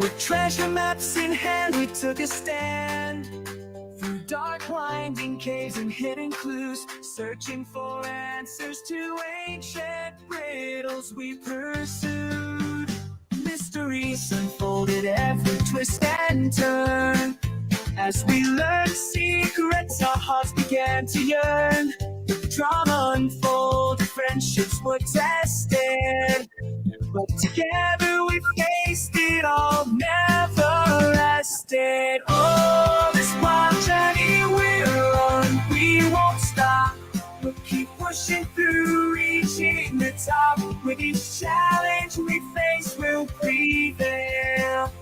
With treasure maps in hand, we took a stand. Through dark winding caves and hidden clues, searching for answers to ancient riddles we pursued. Mysteries unfolded every twist and turn. As we learned secrets, our hearts began to yearn. Drama unfolded, friendships were tested. But together we faced it all, never rested. Oh, this wild journey we're on, we won't stop. We'll keep pushing through, reaching the top. With each challenge we face, we'll prevail.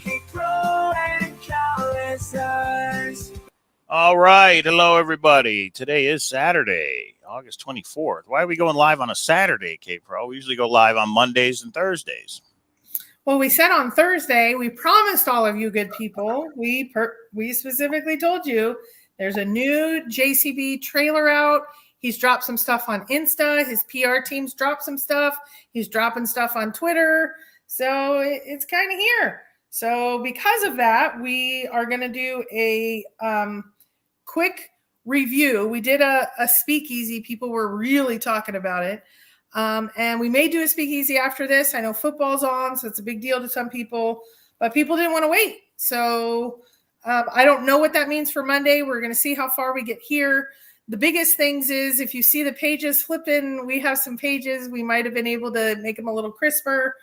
Keep growing, Cowlazars. All right. Hello, everybody. Today is Saturday, August 24th. Why are we going live on a Saturday, K-Pro? We usually go live on Mondays and Thursdays. Well, we said on Thursday, we promised all of you good people, we specifically told you there's a new JCB trailer out. He's dropped some stuff on Insta. His PR team's dropped some stuff. He's dropping stuff on Twitter. So it's kind of here. So because of that, we are going to do a quick review. We did a speakeasy. People were really talking about it. And we may do a speakeasy after this. I know football's on, so it's a big deal to some people, but people didn't want to wait. So I don't know what that means for Monday. We're going to see how far we get here. The biggest things is if you see the pages flipping, we have some pages. We might have been able to make them a little crisper.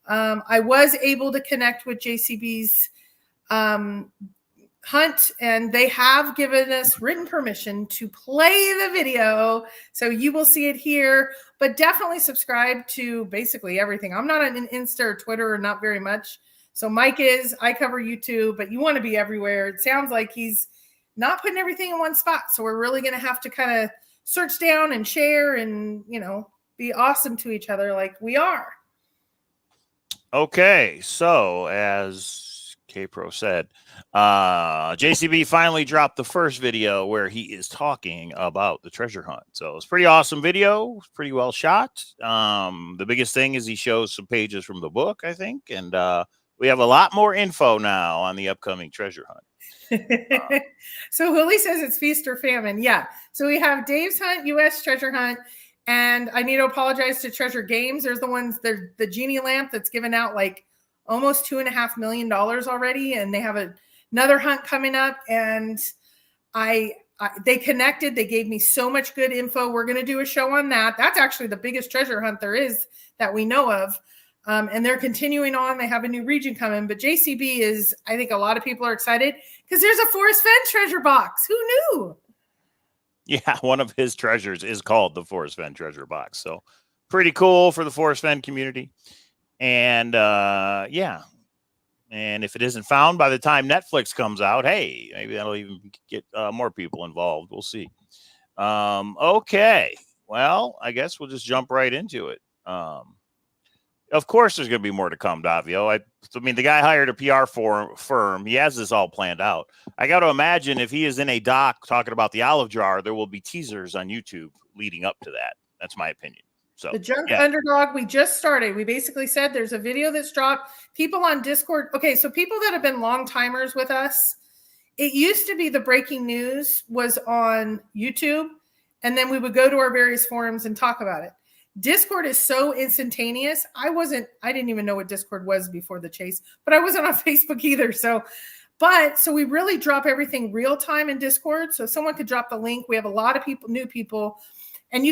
I was able to connect with JCB's Hunt, and they have given us written permission to play the video. So you will see it here, but definitely subscribe to basically everything. I'm not on Insta or Twitter, or not very much. So Mike is, I cover YouTube, but you want to be everywhere. It sounds like he's not putting everything in one spot. So we're really going to have to kind of search down and share and, you know, be awesome to each other like we are. Okay. So as K-Pro said, JCB finally dropped the first video where he is talking about the treasure hunt. So it's a pretty awesome video. It's pretty well shot. The biggest thing is he shows some pages from the book, I think. And we have a lot more info now on the upcoming treasure hunt. So Willie says it's feast or famine. Yeah. So we have Dave's Hunt, U.S. treasure hunt. And I need to apologize to Treasure Games. There's the genie lamp that's given out like almost $2.5 million already. And they have another hunt coming up. And they connected. They gave me so much good info. We're going to do a show on that. That's actually the biggest treasure hunt there is that we know of. And they're continuing on. They have a new region coming. But JCB is, I think a lot of people are excited because there's a Forrest Fenn treasure box. Who knew? Yeah, one of his treasures is called the Forrest Fenn treasure box. So pretty cool for the Forrest Fenn community. And yeah. And if it isn't found by the time Netflix comes out, hey, maybe that'll even get more people involved. We'll see. Okay. Well, I guess we'll just jump right into it. Of course, there's going to be more to come, Davio. I mean, the guy hired a PR firm. He has this all planned out. I got to imagine if he is in a doc talking about the olive jar, there will be teasers on YouTube leading up to that. That's my opinion. So the Junk Underdog, we just started. We basically said there's a video that's dropped. People on Discord. Okay, so people that have been long timers with us, it used to be the breaking news was on YouTube, and then we would go to our various forums and talk about it. Discord is so instantaneous. I didn't even know what Discord was before the chase, but I wasn't on Facebook either. So we really drop everything real time in Discord. So someone could drop the link. We have a lot of people, new people, and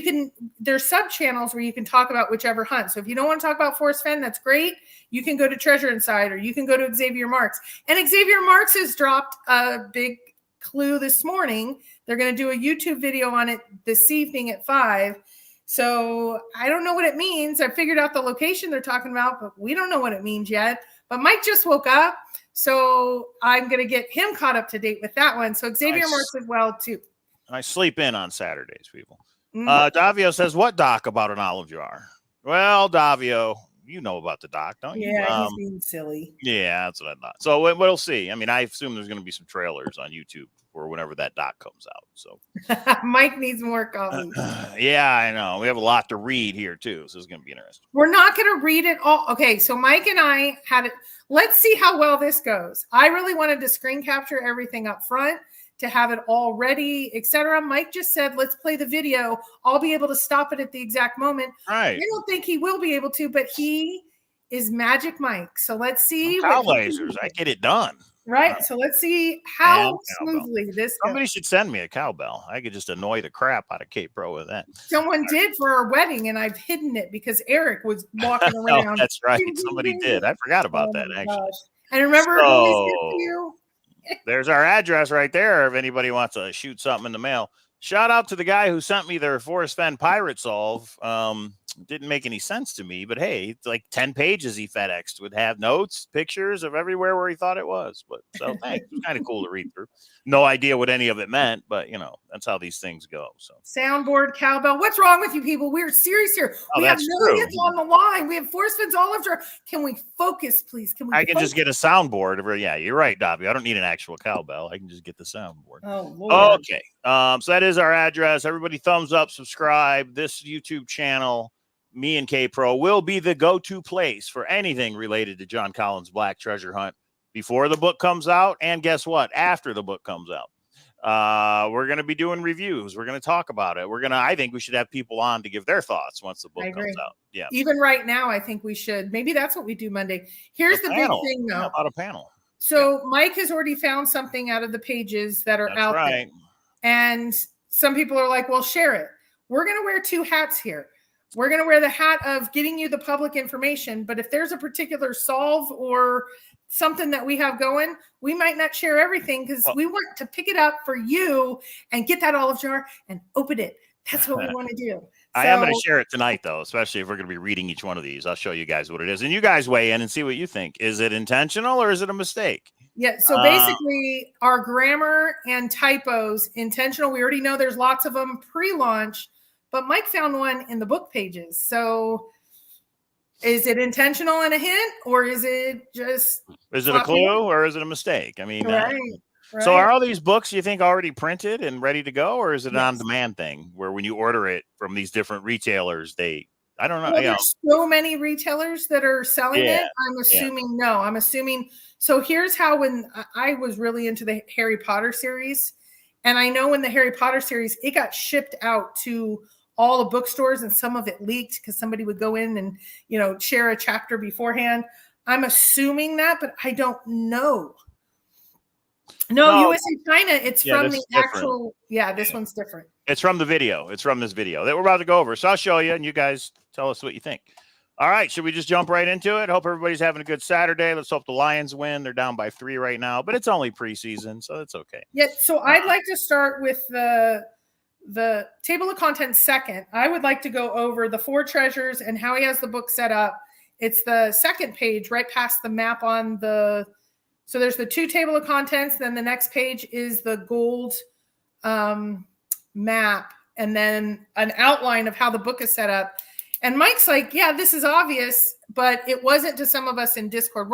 there's sub channels where you can talk about whichever hunt. So if you don't want to talk about Forrest Fenn, that's great. You can go to Treasure Insider. You can go to Xavier Marks, and Xavier Marks has dropped a big clue this morning. They're going to do a YouTube video on it this evening at 5. So I don't know what it means. I figured out the location they're talking about, but we don't know what it means yet. But Mike just woke up, so I'm going to get him caught up to date with that one. So Xavier Marks as well, too. I sleep in on Saturdays, people. Davio says, what doc about an olive jar? Well, Davio, you know about the doc, don't you? Yeah, he's being silly. Yeah, that's what I thought. So we'll see. I mean, I assume there's going to be some trailers on YouTube or whenever that doc comes out. So Mike needs more coffee. Yeah, I know. We have a lot to read here too, so it's going to be interesting. We're not going to read it all. Okay, so Mike and I had it. Let's see how well this goes. I really wanted to screen capture everything up front to have it all ready, etc. Mike just said, let's play the video. I'll be able to stop it at the exact moment. Right. I don't think he will be able to, but he is Magic Mike. So let's see. Cowlazars. I get it done. Right. So let's see how smoothly this goes. Somebody should send me a cowbell. I could just annoy the crap out of Kate Pro with that. Someone did for our wedding, and I've hidden it because Eric was walking around. Oh, that's right. Somebody did. I forgot about that, actually. Gosh. And remember, so, there's our address right there if anybody wants to shoot something in the mail. Shout out to the guy who sent me their Forrest Fenn pirate solve. Didn't make any sense to me, but hey, it's like 10 pages he FedExed would have notes, pictures of everywhere where he thought it was. But so thanks. It's kind of cool to read through. No idea what any of it meant, but you know, that's how these things go. So soundboard, cowbell. What's wrong with you people? We're serious here. We have millions on the line. We have Forrest Fenn's all over. Can we focus, please? Can we I can just get a soundboard. Yeah, you're right, Dobby. I don't need an actual cowbell. I can just get the soundboard. Oh, Lord. Okay. So that is our address. Everybody thumbs up, subscribe. This YouTube channel, me and K Pro, will be the go-to place for anything related to Jon Collins-Black Treasure Hunt before the book comes out. And guess what? After the book comes out, we're going to be doing reviews. We're going to talk about it. I think we should have people on to give their thoughts once the book comes out. Yeah. Even right now, I think we should. Maybe that's what we do Monday. Here's the big thing, though. About a panel. So Mike has already found something out of the pages that are out there. And some people are like, well, share it. We're going to wear two hats here. We're going to wear the hat of getting you the public information. But if there's a particular solve or something that we have going, we might not share everything because we want to pick it up for you and get that olive jar and open it. That's what we want to do. I am going to share it tonight, though, especially if we're going to be reading each one of these. I'll show you guys what it is. And you guys weigh in and see what you think. Is it intentional or is it a mistake? Yeah. So basically, our grammar and typos, intentional. We already know there's lots of them pre-launch. But Mike found one in the book pages. So is it intentional and a hint, or is it just... Is it a clue or is it a mistake? I mean, right. So are all these books, you think, already printed and ready to go, or is it an on-demand thing where when you order it from these different retailers, I don't know. Well, there's so many retailers that are selling it. I'm assuming no. I'm assuming... So here's how when I was really into the Harry Potter series, and I know in the Harry Potter series, it got shipped out to all the bookstores and some of it leaked because somebody would go in and, you know, share a chapter beforehand. I'm assuming that, but I don't know. No, USA China, it's from the actual, this one's different. It's from the video. It's from this video that we're about to go over. So I'll show you and you guys tell us what you think. All right, should we just jump right into it? Hope everybody's having a good Saturday. Let's hope the Lions win. They're down by 3 right now, but it's only preseason, so it's okay. Yeah, so I'd like to start with the table of contents second. I would like to go over the 4 treasures and how he has the book set up. It's the second page right past the map on the... So there's the 2 table of contents. Then the next page is the gold map and then an outline of how the book is set up. And Mike's like, yeah, this is obvious, but it wasn't to some of us in Discord.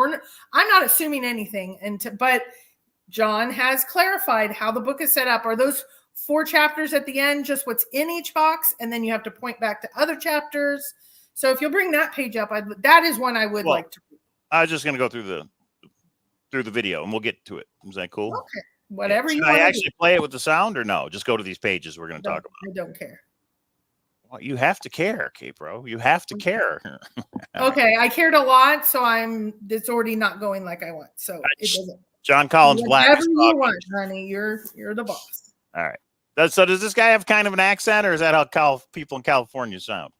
I'm not assuming anything. But Jon has clarified how the book is set up. Are those 4 chapters at the end just what's in each box? And then you have to point back to other chapters. So if you'll bring that page up, that is one I would like to read. I was just going to go through the video and we'll get to it. Is that cool? Okay. Whatever you want. Should I actually play it with the sound or no? Just go to these pages we're going to talk about. I don't care. Well, you have to care, K-Pro. You have to care. Okay, I cared a lot, so it's already not going like I want. So it doesn't. Jon Collins-Black. Whatever you want, honey. You're the boss. All right. So does this guy have kind of an accent, or is that how people in California sound?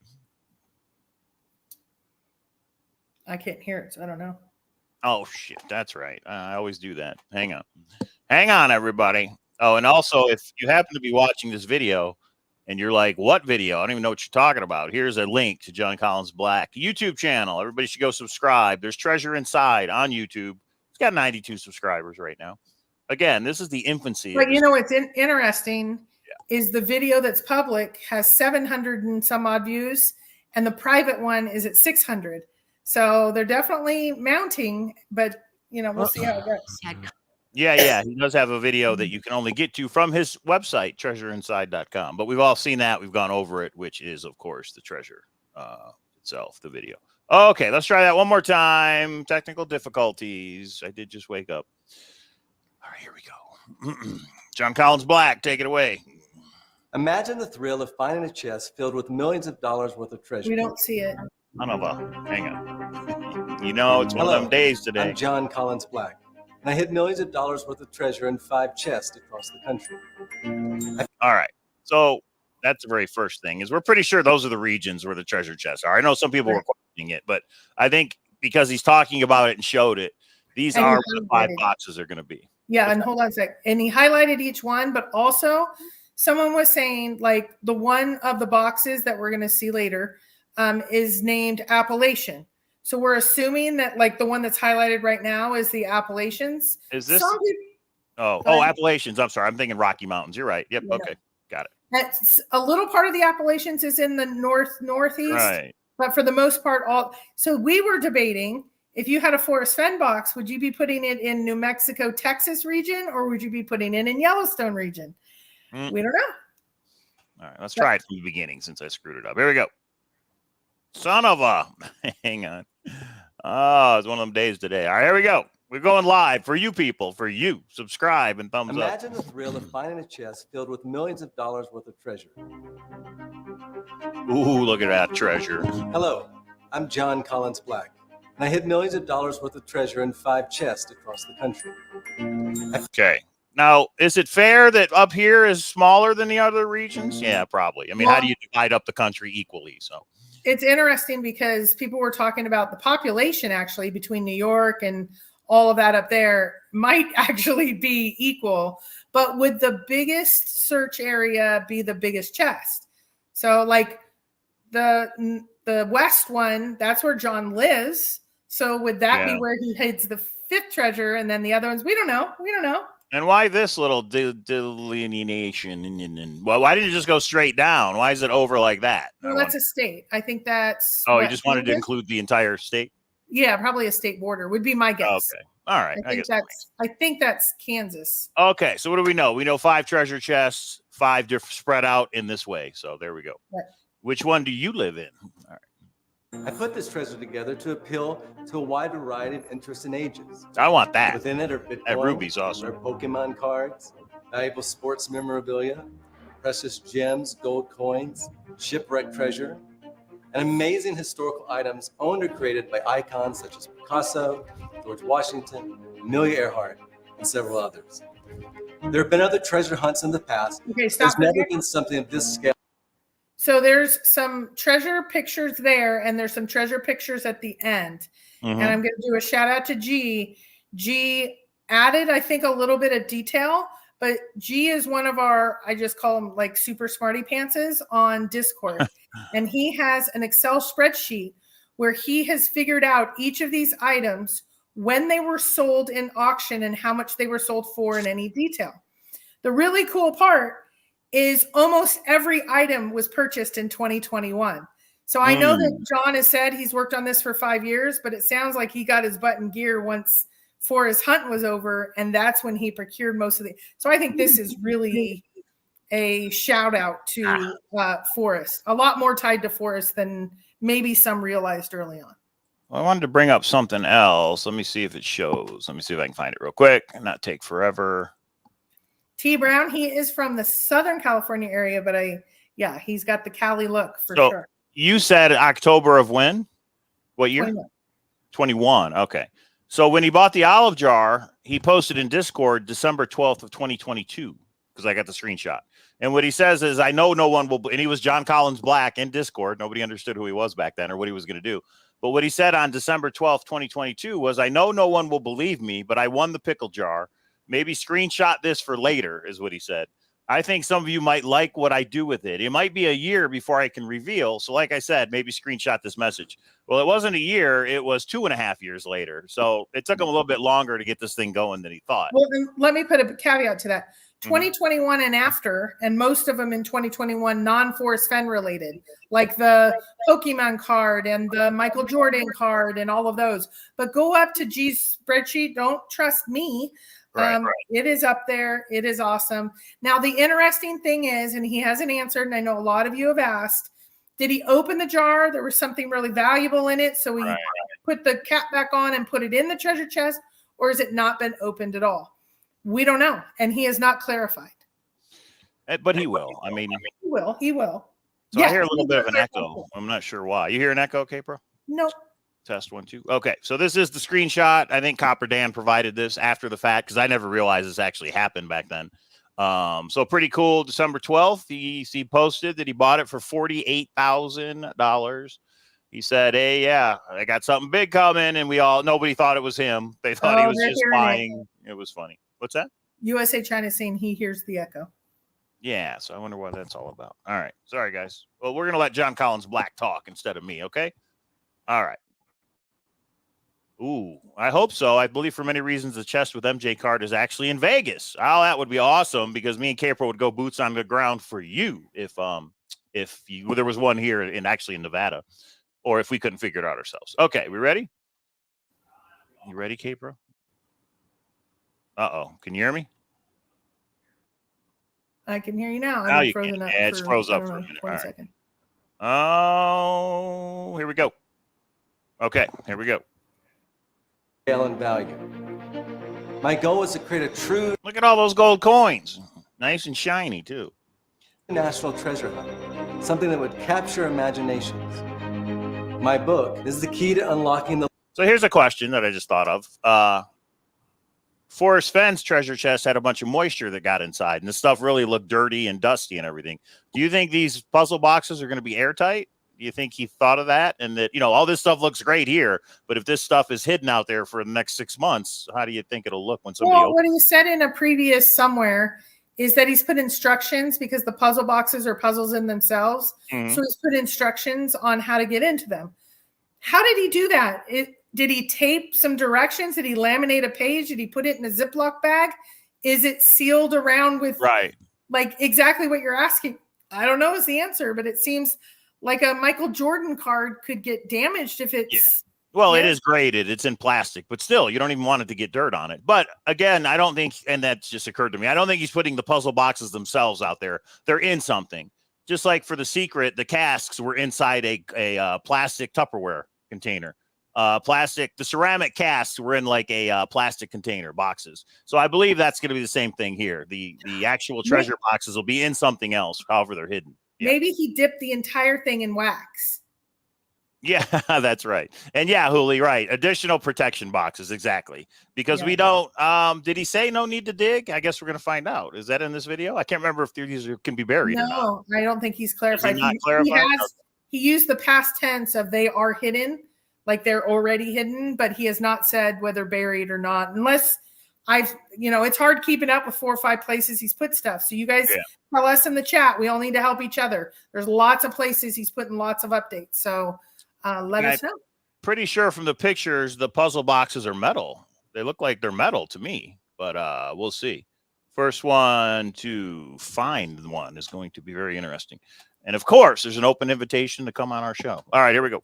I can't hear it, so I don't know. Oh, shit. That's right. I always do that. Hang on, everybody. Oh, and also, if you happen to be watching this video, and you're like, what video? I don't even know what you're talking about. Here's a link to Jon Collins-Black YouTube channel. Everybody should go subscribe. There's Treasure Inside on YouTube. It's got 92 subscribers right now. Again, this is the infancy. But you know what's interesting is the video that's public has 700 and some odd views, and the private one is at 600. So they're definitely mounting, but we'll see how it goes. Yeah, he does have a video that you can only get to from his website, treasureinside.com. But we've all seen that. We've gone over it, which is, of course, the treasure itself, the video. Okay, let's try that one more time. Technical difficulties. I did just wake up. All right, here we go. Jon Collins-Black, take it away. Imagine the thrill of finding a chest filled with millions of dollars worth of treasure. We don't see it. Hang on. It's one of them days today. I'm Jon Collins-Black, and I hid millions of dollars worth of treasure in 5 chests across the country. All right. So that's the very first thing is we're pretty sure those are the regions where the treasure chests are. I know some people were questioning it, but I think because he's talking about it and showed it, these are where the 5 boxes are going to be. Yeah, and hold on a sec. And he highlighted each one, but also someone was saying like the one of the boxes that we're going to see later is named Appalachian. So we're assuming that like the one that's highlighted right now is the Appalachians. Is this? Appalachians. I'm sorry. I'm thinking Rocky Mountains. You're right. Yep. Okay. Got it. That's a little part of the Appalachians is in the northeast. Right. But for the most part, so we were debating if you had a Forrest Fenn box, would you be putting it in New Mexico, Texas region, or would you be putting it in Yellowstone region? We don't know. All right, let's try it from the beginning since I screwed it up. Here we go. Son of a, hang on. Oh, it's one of them days today. All right, here we go. We're going live for you people, for you. Subscribe and thumbs up. Imagine the thrill of finding a chest filled with millions of dollars worth of treasure. Ooh, look at that treasure. Hello, I'm Jon Collins-Black, and I hid millions of dollars worth of treasure in 5 chests across the country. Okay. Now, is it fair that up here is smaller than the other regions? Yeah, probably. I mean, how do you divide up the country equally? So it's interesting because people were talking about the population actually between New York and all of that up there might actually be equal, but would the biggest search area be the biggest chest? So like the west one, that's where John lives. So would that be where he hides the 5th treasure? And then the other ones, we don't know. And why this little delineation? Well, why didn't you just go straight down? Why is it over like that? Well, that's a state. I think that's. Oh, you just wanted to include the entire state? Yeah, probably a state border would be my guess. Okay. All right. I think that's Kansas. Okay. So what do we know? We know 5 treasure chests, 5 different spread out in this way. So there we go. Right. Which one do you live in? All right. I put this treasure together to appeal to a wide variety of interests and ages. I want that. Within it are Bitcoin, that ruby's awesome. Are Pokémon cards, valuable sports memorabilia, precious gems, gold coins, shipwreck treasure, and amazing historical items owned or created by icons such as Picasso, George Washington, Amelia Earhart, and several others. There have been other treasure hunts in the past. Okay, stop. There's never been something of this scale. So there's some treasure pictures there, and there's some treasure pictures at the end. And I'm going to do a shout out to G. G added, I think, a little bit of detail, but G is one of our, I just call him like super smarty pantses on Discord. And he has an Excel spreadsheet where he has figured out each of these items, when they were sold in auction and how much they were sold for in any detail. The really cool part is almost every item was purchased in 2021. So I know that John has said he's worked on this for 5 years, but it sounds like he got his butt in gear once Forrest Hunt was over, and that's when he procured most of the. So I think this is really a shout out to Forrest. A lot more tied to Forrest than maybe some realized early on. Well, I wanted to bring up something else. Let me see if it shows. Let me see if I can find it real quick and not take forever. T. Brown, he is from the Southern California area, but he's got the Cali look for sure. You said October of when? What year? 21. Okay. So when he bought the olive jar, he posted in Discord December 12th of 2022 because I got the screenshot. And what he says is, I know no one will, and he was Jon Collins-Black in Discord. Nobody understood who he was back then or what he was going to do. But what he said on December 12th, 2022 was, I know no one will believe me, but I won the pickle jar. Maybe screenshot this for later is what he said. I think some of you might like what I do with it. It might be a year before I can reveal. So like I said, maybe screenshot this message. Well, it wasn't a year. It was 2.5 years later. So it took him a little bit longer to get this thing going than he thought. Well, then let me put a caveat to that. 2021 and after, and most of them in 2021 non-Forrest Fenn related, like the Pokemon card and the Michael Jordan card and all of those. But go up to G's spreadsheet. Don't trust me. Right. It is up there. It is awesome. Now, the interesting thing is, and he hasn't answered, and I know a lot of you have asked, did he open the jar? There was something really valuable in it, so he put the cap back on and put it in the treasure chest, or has it not been opened at all? We don't know, and he has not clarified. But he will. I mean, he will. He will. So I hear a little bit of an echo. I'm not sure why. You hear an echo, Capro? No. Test 1, 2. Okay, so this is the screenshot. I think Copper Dan provided this after the fact because I never realized this actually happened back then. So pretty cool. December 12th, he posted that he bought it for $48,000. He said, "Hey, yeah, I got something big coming," and nobody thought it was him. They thought he was just buying. It was funny. What's that? USA China saying he hears the echo. Yeah, so I wonder what that's all about. All right, sorry guys. Well, we're gonna let Jon Collins-Black talk instead of me. Okay. All right. Ooh, I hope so. I believe for many reasons the chest with MJ card is actually in Vegas. Oh, that would be awesome because me and Capro would go boots on the ground for you if there was one here in Nevada, or if we couldn't figure it out ourselves. Okay, we ready? You ready, Capro? Uh-oh. Can you hear me? I can hear you now. Now you can. Yeah, it's froze up for a minute. One second. Oh, here we go. Okay, here we go. And value. My goal is to create a true Look at all those gold coins. Nice and shiny, too. national treasure hunt, something that would capture imaginations. My book is the key to unlocking the. So here's a question that I just thought of. Forrest Fenn's treasure chest had a bunch of moisture that got inside, and the stuff really looked dirty and dusty and everything. Do you think these puzzle boxes are going to be airtight? Do you think he thought of that? And that, all this stuff looks great here, but if this stuff is hidden out there for the next 6 months, how do you think it'll look when somebody Well, what he said in a previous somewhere is that he's put instructions because the puzzle boxes are puzzles in themselves. Mm-hmm. So he's put instructions on how to get into them. How did he do that? Did he tape some directions? Did he laminate a page? Did he put it in a Ziploc bag? Is it sealed around with like exactly what you're asking? I don't know is the answer, but it seems like a Michael Jordan card could get damaged if it's. Yeah. Well, it is graded. It's in plastic, but still, you don't even want it to get dirt on it. But again, I don't think, and that just occurred to me, I don't think he's putting the puzzle boxes themselves out there. They're in something. Just like for The Secret, the casks were inside a plastic Tupperware container. The ceramic casks were in like a plastic container boxes. So I believe that's going to be the same thing here. The actual treasure boxes will be in something else, however they're hidden. Yeah. Maybe he dipped the entire thing in wax. Yeah, that's right. And yeah, Hooli, right. Additional protection boxes. Exactly. Because we don't, did he say no need to dig? I guess we're going to find out. Is that in this video? I can't remember if these can be buried or not. No, I don't think he's clarified. He used the past tense of they are hidden, like they're already hidden, but he has not said whether buried or not, unless it's hard keeping up with 4 or 5 places he's put stuff. So you guys tell us in the chat. We all need to help each other. There's lots of places he's putting lots of updates. So let us know. Pretty sure from the pictures, the puzzle boxes are metal. They look like they're metal to me, but we'll see. First one to find one is going to be very interesting. And of course, there's an open invitation to come on our show. All right, here we go.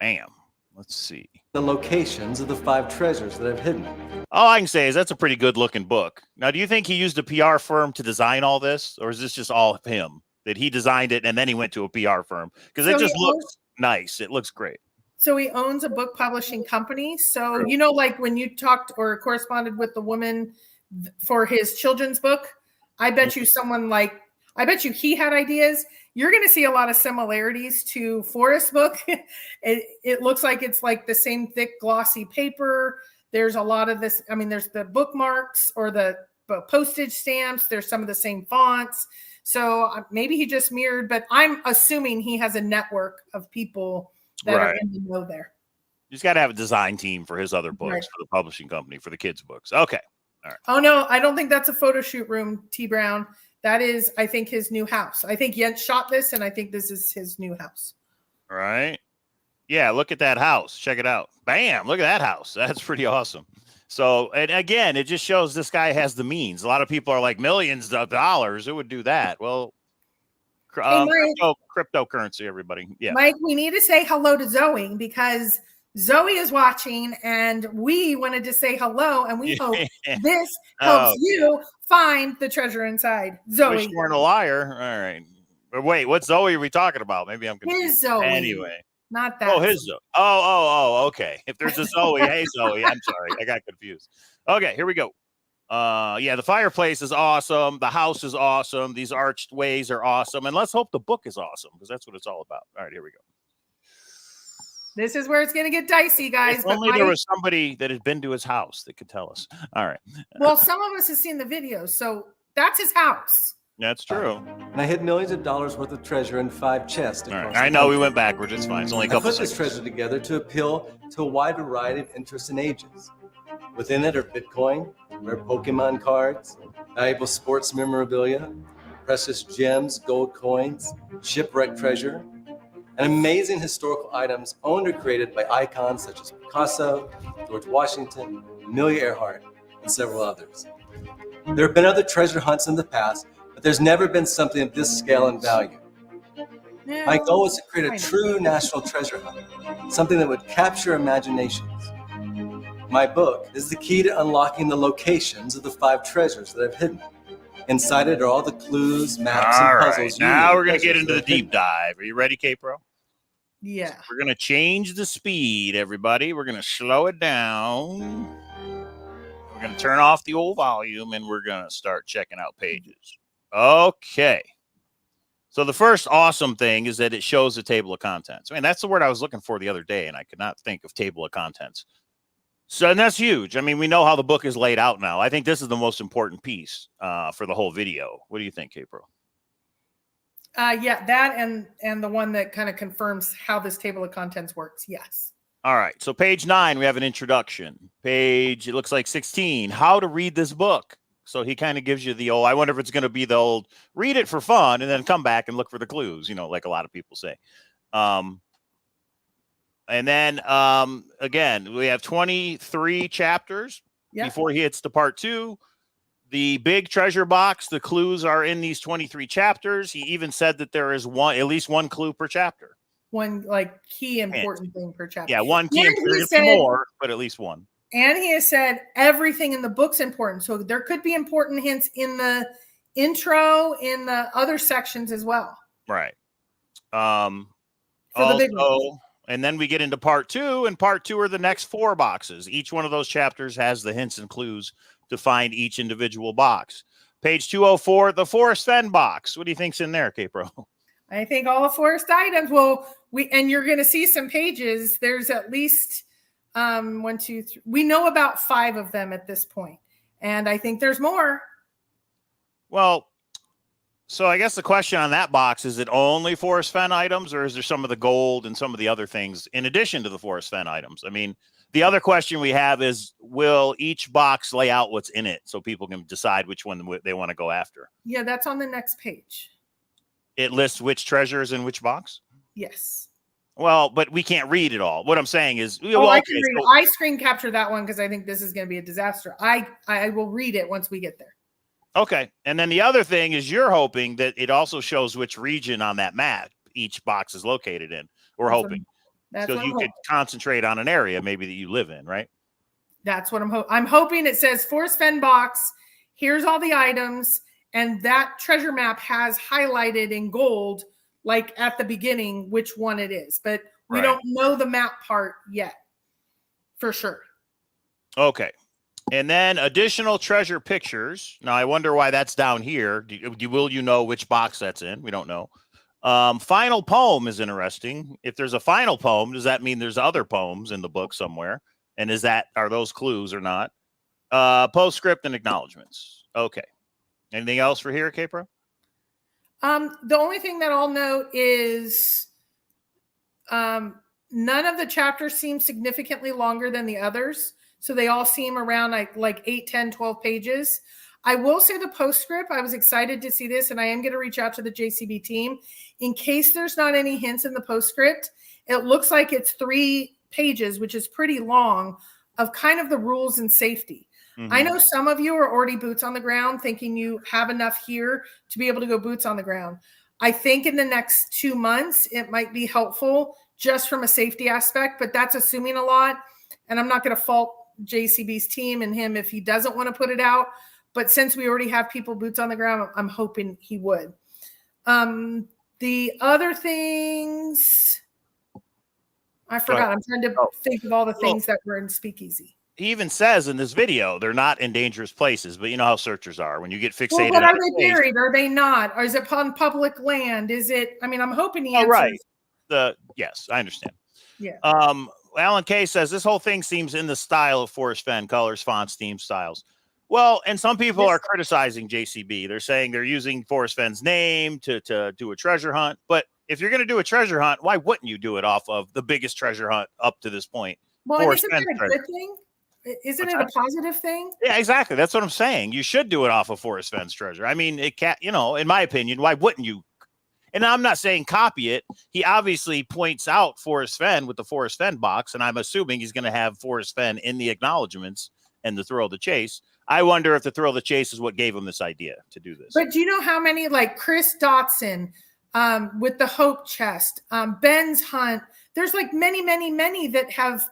Bam. Let's see. The locations of the 5 treasures that I've hidden. All I can say is that's a pretty good looking book. Now, do you think he used a PR firm to design all this? Or is this just all of him? That he designed it and then he went to a PR firm? Because it just looks nice. It looks great. So he owns a book publishing company. So, like when you talked or corresponded with the woman for his children's book, I bet you he had ideas. You're going to see a lot of similarities to Forrest's book. It looks like it's like the same thick, glossy paper. There's a lot of this. I mean, there's the bookmarks or the postage stamps. There's some of the same fonts. So maybe he just mirrored, but I'm assuming he has a network of people that are in the know there. He's got to have a design team for his other books, for the publishing company, for the kids' books. Okay. All right. Oh, no, I don't think that's a photo shoot room, T. Brown. That is, I think, his new house. I think Jens shot this, and I think this is his new house. All right. Yeah, look at that house. Check it out. Bam, look at that house. That's pretty awesome. So, and again, it just shows this guy has the means. A lot of people are like millions of dollars. Who would do that? Well, Hey, Mike, cryptocurrency, everybody. Yeah. Mike, we need to say hello to Zoe because Zoe is watching and we wanted to say hello and we hope this helps you find the treasure inside. Zoe. Wish you weren't a liar. All right. But wait, what Zoe are we talking about? Maybe I'm confused. His Zoe. Anyway. Not that. Oh, his Zoe. Oh, okay. If there's a Zoe, hey, Zoe. I'm sorry. I got confused. Okay, here we go. Yeah, the fireplace is awesome. The house is awesome. These arched ways are awesome. And let's hope the book is awesome because that's what it's all about. All right, here we go. This is where it's going to get dicey, guys. If only there was somebody that had been to his house that could tell us. All right. Well, some of us have seen the videos, so that's his house. That's true. And I hid millions of dollars worth of treasure in 5 chests. All right. I know we went backwards. It's fine. It's only a couple I put this seconds. treasure together to appeal to a wide variety of interests and ages. Within it are Bitcoin, rare Pokémon cards, valuable sports memorabilia, precious gems, gold coins, shipwreck treasure, and amazing historical items owned or created by icons such as Picasso, George Washington, Amelia Earhart, and several others. There have been other treasure hunts in the past, but there's never been something of this scale and value. My goal was to create a true national treasure hunt, something that would capture imaginations. My book is the key to unlocking the locations of the 5 treasures that I've hidden. Inside it are all the clues, maps, All and right. puzzles. Now we're going to get into the deep dive. Are you ready, K-Pro? Yeah. We're going to change the speed, everybody. We're going to slow it down. We're going to turn off the old volume, and we're going to start checking out pages. Okay. So the first awesome thing is that it shows the table of contents. I mean, that's the word I was looking for the other day, and I could not think of table of contents. So, and that's huge. I mean, we know how the book is laid out now. I think this is the most important piece for the whole video. What do you think, K-Pro? Yeah, that and the one that kind of confirms how this table of contents works. Yes. All right. So page 9, we have an introduction. Page, it looks like 16, how to read this book. So he kind of gives you the old, I wonder if it's going to be the old, read it for fun and then come back and look for the clues, you know, like a lot of people say. And then, again, we have 23 chapters before he hits to part 2. The big treasure box, the clues are in these 23 chapters. He even said that there is at least one clue per chapter. One like key important thing per chapter. Yeah, one key important, more, but at least one. And he has said everything in the book's important. So there could be important hints in the intro, in the other sections as well. Right. For the big ones. And then we get into part 2, and part 2 are the next 4 boxes. Each one of those chapters has the hints and clues to find each individual box. Page 204, the Forrest Fenn box. What do you think's in there, K-Pro? I think all the Forrest items. Well, and you're going to see some pages. There's at least 1, 2, 3. We know about 5 of them at this point, and I think there's more. Well, so I guess the question on that box, is it only Forrest Fenn items, or is there some of the gold and some of the other things in addition to the Forrest Fenn items? I mean, the other question we have is, will each box lay out what's in it so people can decide which one they want to go after? Yeah, that's on the next page. It lists which treasure is in which box? Yes. Well, but we can't read it all. What I'm saying is, I can read it. I screen capture that one because I think this is going to be a disaster. I will read it once we get there. Okay. And then the other thing is, you're hoping that it also shows which region on that map each box is located in. We're hoping. So you could concentrate on an area maybe that you live in, right? That's what I'm hoping. It says Forrest Fenn box. Here's all the items. And that treasure map has highlighted in gold, like at the beginning, which one it is. But we don't know the map part yet for sure. Okay. And then additional treasure pictures. Now, I wonder why that's down here. Will you know which box that's in? We don't know. Final poem is interesting. If there's a final poem, does that mean there's other poems in the book somewhere? And are those clues or not? Postscript and acknowledgments. Okay. Anything else for here, K-Pro? The only thing that I'll note is none of the chapters seem significantly longer than the others. So they all seem around like 8, 10, 12 pages. I will say the postscript, I was excited to see this, and I am going to reach out to the JCB team in case there's not any hints in the postscript. It looks like it's 3 pages, which is pretty long, of kind of the rules and safety. I know some of you are already boots on the ground, thinking you have enough here to be able to go boots on the ground. I think in the next 2 months, it might be helpful just from a safety aspect, but that's assuming a lot. And I'm not going to fault JCB's team and him if he doesn't want to put it out. But since we already have people boots on the ground, I'm hoping he would. The other things, I forgot. I'm trying to think of all the things that were in Speakeasy. He even says in this video, they're not in dangerous places, but you know how searchers are. When you get fixated. Well, but are they buried? Are they not? Or is it on public land? Is it, I mean, I'm hoping he answers. Right. Yes, I understand. Yeah. Alan K says this whole thing seems in the style of Forrest Fenn, colors, fonts, themes, styles. Well, and some people are criticizing JCB. They're saying they're using Forrest Fenn's name to do a treasure hunt. But if you're going to do a treasure hunt, why wouldn't you do it off of the biggest treasure hunt up to this point? Well, isn't that a good thing? Isn't it a positive thing? Yeah, exactly. That's what I'm saying. You should do it off of Forrest Fenn's treasure. I mean, it can't, you know, in my opinion, why wouldn't you? And I'm not saying copy it. He obviously points out Forrest Fenn with the Forrest Fenn box, and I'm assuming he's going to have Forrest Fenn in the acknowledgments and the Thrill of the Chase. I wonder if the Thrill of the Chase is what gave him this idea to do this. But do you know how many, like Chris Dotson with the Hope Chest, Ben's Hunt, there's like many, many, many that have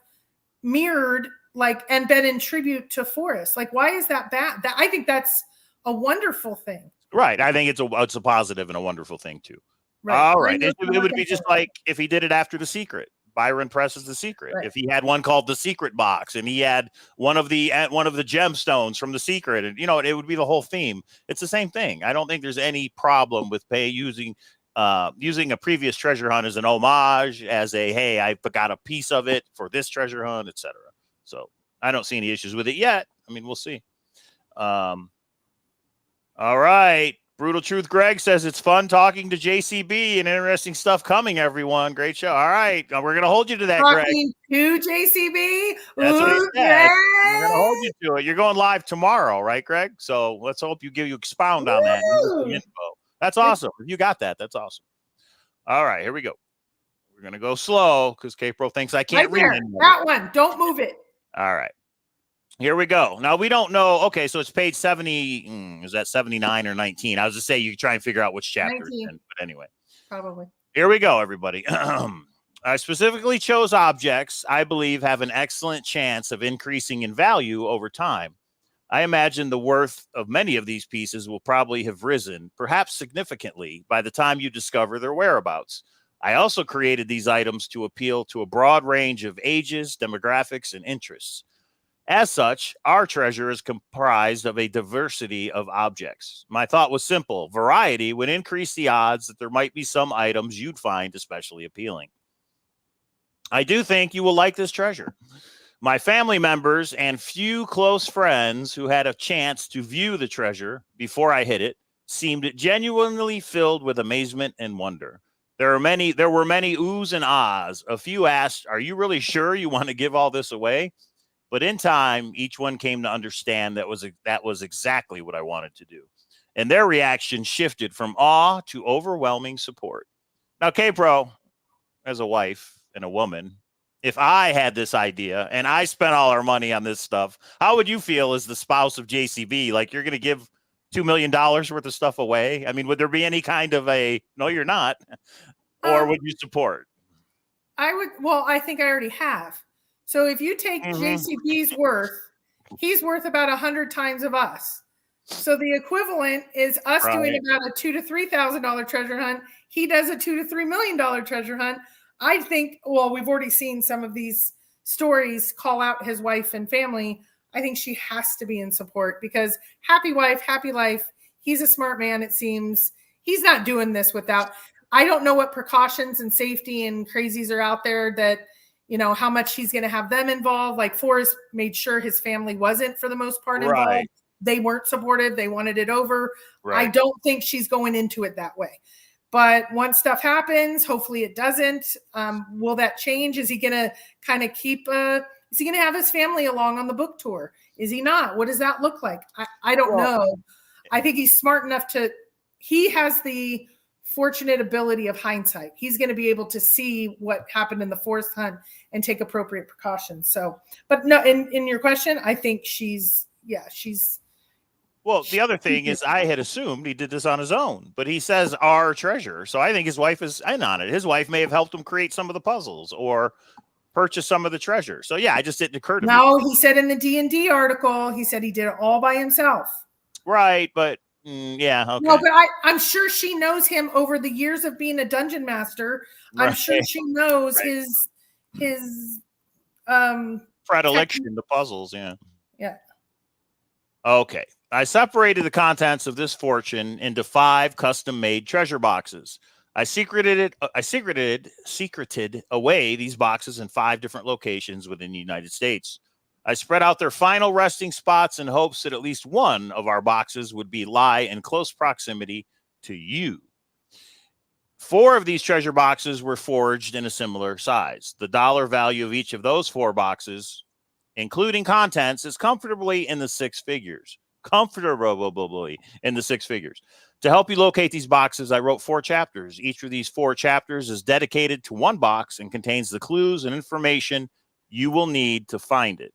mirrored like and been in tribute to Forrest. Like, why is that bad? I think that's a wonderful thing. Right. I think it's a positive and a wonderful thing too. Right. All right. It would be just like if he did it after The Secret. Byron Press's The Secret. Right. If he had one called The Secret Box and he had one of the gemstones from The Secret, and you know, it would be the whole theme. It's the same thing. I don't think there's any problem with using a previous treasure hunt as an homage, as a hey, I got a piece of it for this treasure hunt, etc. So I don't see any issues with it yet. I mean, we'll see. All right. Brutal Truth Greg says it's fun talking to JCB and interesting stuff coming, everyone. Great show. All right. We're going to hold you to that, Greg. Talking to JCB? That's what he said. We're going to hold you to it. You're going live tomorrow, right, Greg? So let's hope you expound on that. Info. That's awesome. If you got that, that's awesome. All right. Here we go. We're going to go slow because K-Pro thinks I can't read anymore. That one. Don't move it. All right. Here we go. Now, we don't know. Okay, so it's page 70. Is that 79 or 19? I was to say you try and figure out which chapter it's in. But anyway. Probably. Here we go, everybody. I specifically chose objects I believe have an excellent chance of increasing in value over time. I imagine the worth of many of these pieces will probably have risen, perhaps significantly, by the time you discover their whereabouts. I also created these items to appeal to a broad range of ages, demographics, and interests. As such, our treasure is comprised of a diversity of objects. My thought was simple. Variety would increase the odds that there might be some items you'd find especially appealing. I do think you will like this treasure. My family members and few close friends who had a chance to view the treasure before I hid it seemed genuinely filled with amazement and wonder. There were many oohs and ahs. A few asked, "Are you really sure you want to give all this away?" But in time, each one came to understand that was exactly what I wanted to do. And their reaction shifted from awe to overwhelming support. Now, K-Pro, as a wife and a woman, if I had this idea and I spent all our money on this stuff, how would you feel as the spouse of JCB? Like you're going to give $2 million worth of stuff away? I mean, would there be any kind of no, you're not? Or would you support? I would. Well, I think I already have. So if you take JCB's worth, he's worth about 100 times of us. So the equivalent is us doing about a $2,000 to $3,000 treasure hunt. He does a $2 to $3 million treasure hunt. I think, well, we've already seen some of these stories call out his wife and family. I think she has to be in support because happy wife, happy life. He's a smart man, it seems. He's not doing this without, I don't know what precautions and safety and crazies are out there that, you know, how much he's going to have them involved. Like Forrest made sure his family wasn't for the most part involved. Right. They weren't supportive. They wanted it over. Right. I don't think she's going into it that way. But once stuff happens, hopefully it doesn't. Will that change? Is he going to kind of is he going to have his family along on the book tour? Is he not? What does that look like? I don't know. I think he's smart enough he has the fortunate ability of hindsight. He's going to be able to see what happened in the forest hunt and take appropriate precautions. So, but no, in your question, I think she's. Well, the other thing is I had assumed he did this on his own, but he says our treasure. So I think his wife is in on it. His wife may have helped him create some of the puzzles or purchase some of the treasure. So yeah, it just didn't occur to me. No, he said in the D&D article, he said he did it all by himself. Right, but yeah, okay. No, but I'm sure she knows him over the years of being a dungeon master. I'm sure she knows his predilection to puzzles. Yeah. Yeah. Okay. I separated the contents of this fortune into 5 custom-made treasure boxes. I secreted away these boxes in 5 different locations within the United States. I spread out their final resting spots in hopes that at least one of our boxes would lie in close proximity to you. 4 of these treasure boxes were forged in a similar size. The dollar value of each of those 4 boxes, including contents, is comfortably in the 6 figures. Comfortably in the 6 figures. To help you locate these boxes, I wrote 4 chapters. Each of these 4 chapters is dedicated to one box and contains the clues and information you will need to find it.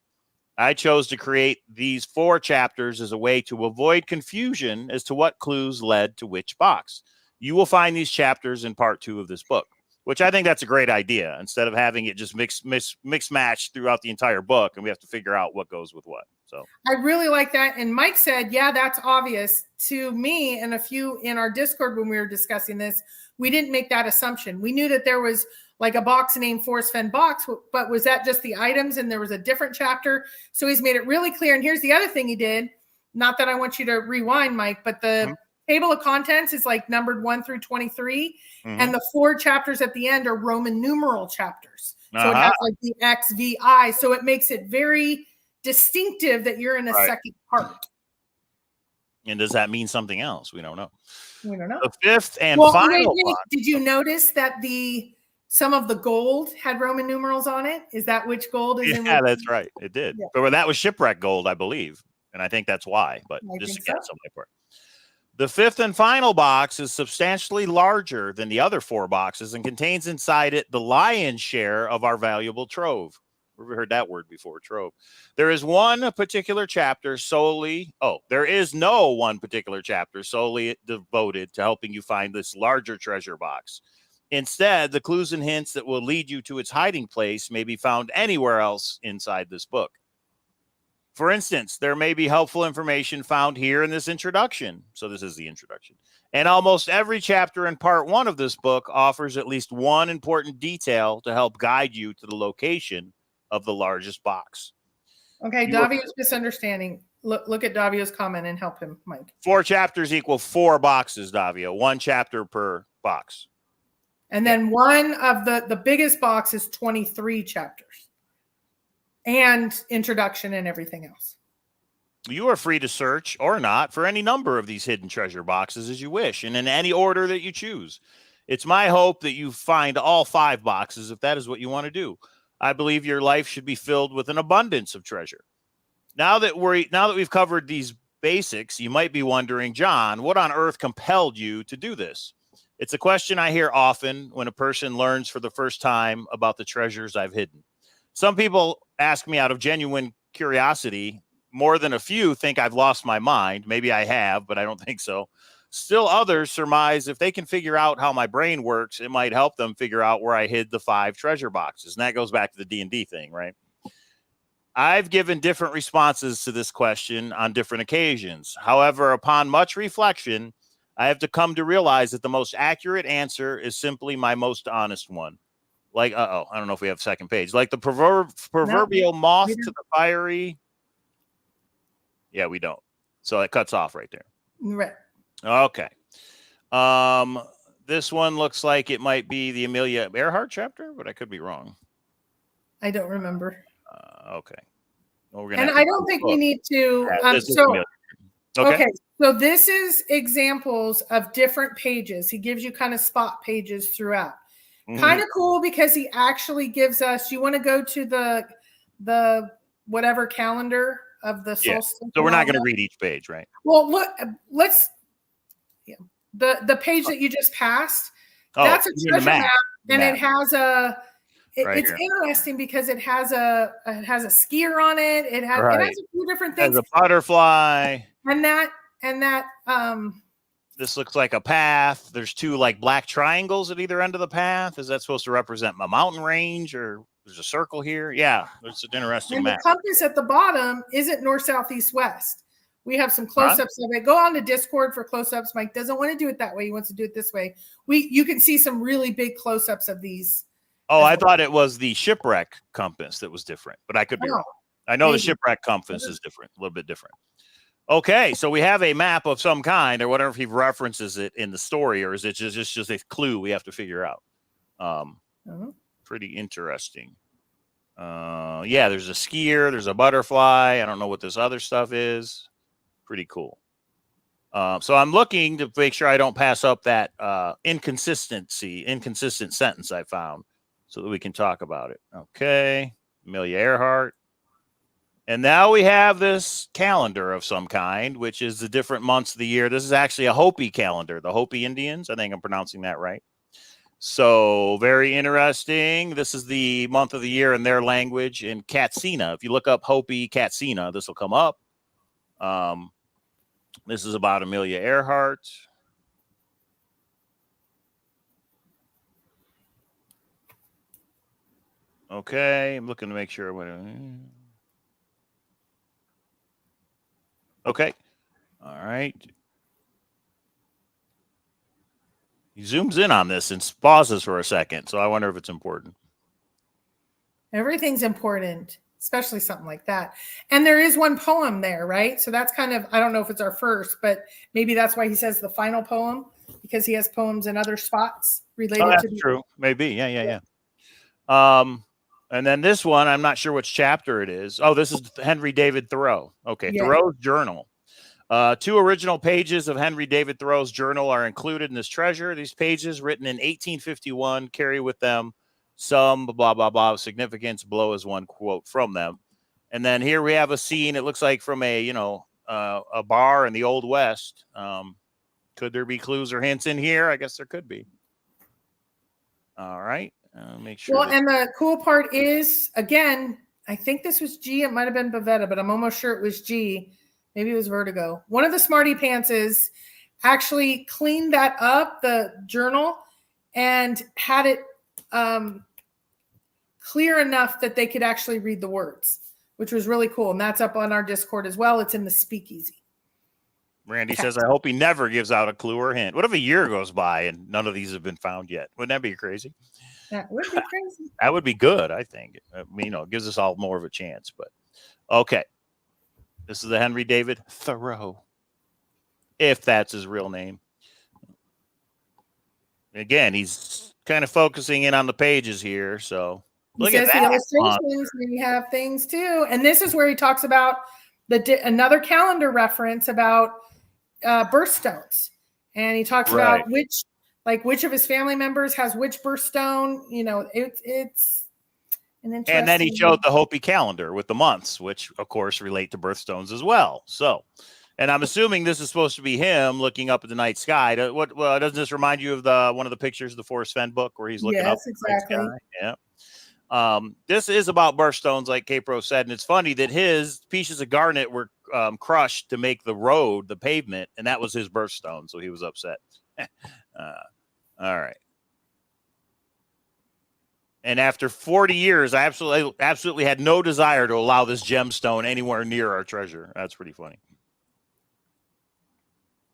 I chose to create these 4 chapters as a way to avoid confusion as to what clues led to which box. You will find these chapters in part 2 of this book, which I think that's a great idea. Instead of having it just mix match throughout the entire book, and we have to figure out what goes with what. So I really like that. And Mike said, yeah, that's obvious to me. And a few in our Discord when we were discussing this, we didn't make that assumption. We knew that there was like a box named Forrest Fenn box, but was that just the items and there was a different chapter? So he's made it really clear. And here's the other thing he did. Not that I want you to rewind, Mike, but the table of contents is like numbered 1 through 23. And the 4 chapters at the end are Roman numeral chapters. So it has like the XVI. So it makes it very distinctive that you're in a second part. And does that mean something else? We don't know. We don't know. The 5th and final wait. Did you notice that some of the gold had Roman numerals on it? Is that which gold is in? Yeah, that's right. It did. Yeah. But that was shipwreck gold, I believe. And I think that's why. But just to get somebody for it. The 5th and final box is substantially larger than the other 4 boxes and contains inside it the lion's share of our valuable trove. We've heard that word before, trove. There is no one particular chapter solely devoted to helping you find this larger treasure box. Instead, the clues and hints that will lead you to its hiding place may be found anywhere else inside this book. For instance, there may be helpful information found here in this introduction. So this is the introduction. And almost every chapter in part 1 of this book offers at least one important detail to help guide you to the location of the largest box. Okay, Davio's misunderstanding. Look at Davio's comment and help him, Mike. 4 chapters equal 4 boxes, Davio. 1 chapter per box. And then one of the biggest box is 23 chapters. And introduction and everything else. You are free to search or not for any number of these hidden treasure boxes as you wish, and in any order that you choose. It's my hope that you find all 5 boxes if that is what you want to do. I believe your life should be filled with an abundance of treasure. Now that we've covered these basics, you might be wondering, John, what on earth compelled you to do this? It's a question I hear often when a person learns for the first time about the treasures I've hidden. Some people ask me out of genuine curiosity. More than a few think I've lost my mind. Maybe I have, but I don't think so. Still others surmise if they can figure out how my brain works, it might help them figure out where I hid the 5 treasure boxes. And that goes back to the D&D thing, right? I've given different responses to this question on different occasions. However, upon much reflection, I have to come to realize that the most accurate answer is simply my most honest one. Like, I don't know if we have a second page. Like the proverbial moth to the fiery. Yeah, we don't. So it cuts off right there. Right. Okay. This one looks like it might be the Amelia Earhart chapter, but I could be wrong. I don't remember. Okay. Well, and I don't think we need to. Okay. So this is examples of different pages. He gives you kind of spot pages throughout. Kind of cool because he actually gives us. You want to go to the whatever calendar of the solstice. So we're not going to read each page, right? Well, look. Let's. Yeah. the page that you just passed. Oh, That's a you mean the treasure map, and Map. it has a. Right It's here. interesting because it has a skier on it. It has Right. a few different There's things, a butterfly. and that This looks like a path. There's two like black triangles at either end of the path. Is that supposed to represent a mountain range, or there's a circle here? Yeah, it's an interesting and map. the compass at the bottom isn't north, south, east, west. We have some close-ups of it. Go on to Discord for close-ups. Mike doesn't want to do it that way. He wants to do it this way. You can see some really big close-ups of these. Oh, I thought it was the shipwreck compass that was different, but I could be wrong. I know maybe. The shipwreck compass is different, a little bit different. Okay, so we have a map of some kind, or whatever, if he references it in the story, or is it just a clue we have to figure out? Pretty interesting. Yeah, there's a skier, there's a butterfly. I don't know what this other stuff is. Pretty cool. So I'm looking to make sure I don't pass up that inconsistent sentence I found, so that we can talk about it. Okay, Amelia Earhart. And now we have this calendar of some kind, which is the different months of the year. This is actually a Hopi calendar, the Hopi Indians. I think I'm pronouncing that right. So very interesting. This is the month of the year in their language in Katsina. If you look up Hopi Katsina, this will come up. This is about Amelia Earhart. Okay, I'm looking to make sure. Okay. All right. He zooms in on this and pauses for a second. So I wonder if it's important. Everything's important, especially something like that. And there is one poem there, right? So that's kind of, I don't know if it's our first, but maybe that's why he says the final poem, because he has poems in other spots related to. True. Maybe. Yeah. And then this one, I'm not sure which chapter it is. Oh, this is Henry David Thoreau. Okay, yeah. Thoreau's journal. 2 original pages of Henry David Thoreau's journal are included in this treasure. These pages, written in 1851, carry with them some blah, blah, blah significance. Below is one quote from them. And then here we have a scene, it looks like from a bar in the Old West. Could there be clues or hints in here? I guess there could be. All right. Make sure. Well, and the cool part is, again, I think this was G. It might have been Bavetta, but I'm almost sure it was G. Maybe it was Vertigo. One of the smarty pantses actually cleaned that up, the journal, and had it clear enough that they could actually read the words, which was really cool. And that's up on our Discord as well. It's in the Speakeasy. Randy says, I hope he never gives out a clue or hint. What if a year goes by and none of these have been found yet? Wouldn't that be crazy? That would be crazy. That would be good, I think. It gives us all more of a chance. But okay. This is the Henry David Thoreau, if that's his real name. Again, he's kind of focusing in on the pages here. So look at that. The illustrations, we have things too. And this is where he talks about another calendar reference about birthstones. And he talks about which of his family members has which birthstone. It's an interesting. And then he showed the Hopi calendar with the months, which of course relate to birthstones as well. So, and I'm assuming this is supposed to be him looking up at the night sky. Doesn't this remind you of one of the pictures of the Forrest Fenn book where he's looking up at the night sky? Yeah. This is about birthstones, like Capro said, and it's funny that his pieces of garnet were crushed to make the road, the pavement, and that was his birthstone, so he was upset. All right. And after 40 years, I absolutely had no desire to allow this gemstone anywhere near our treasure. That's pretty funny.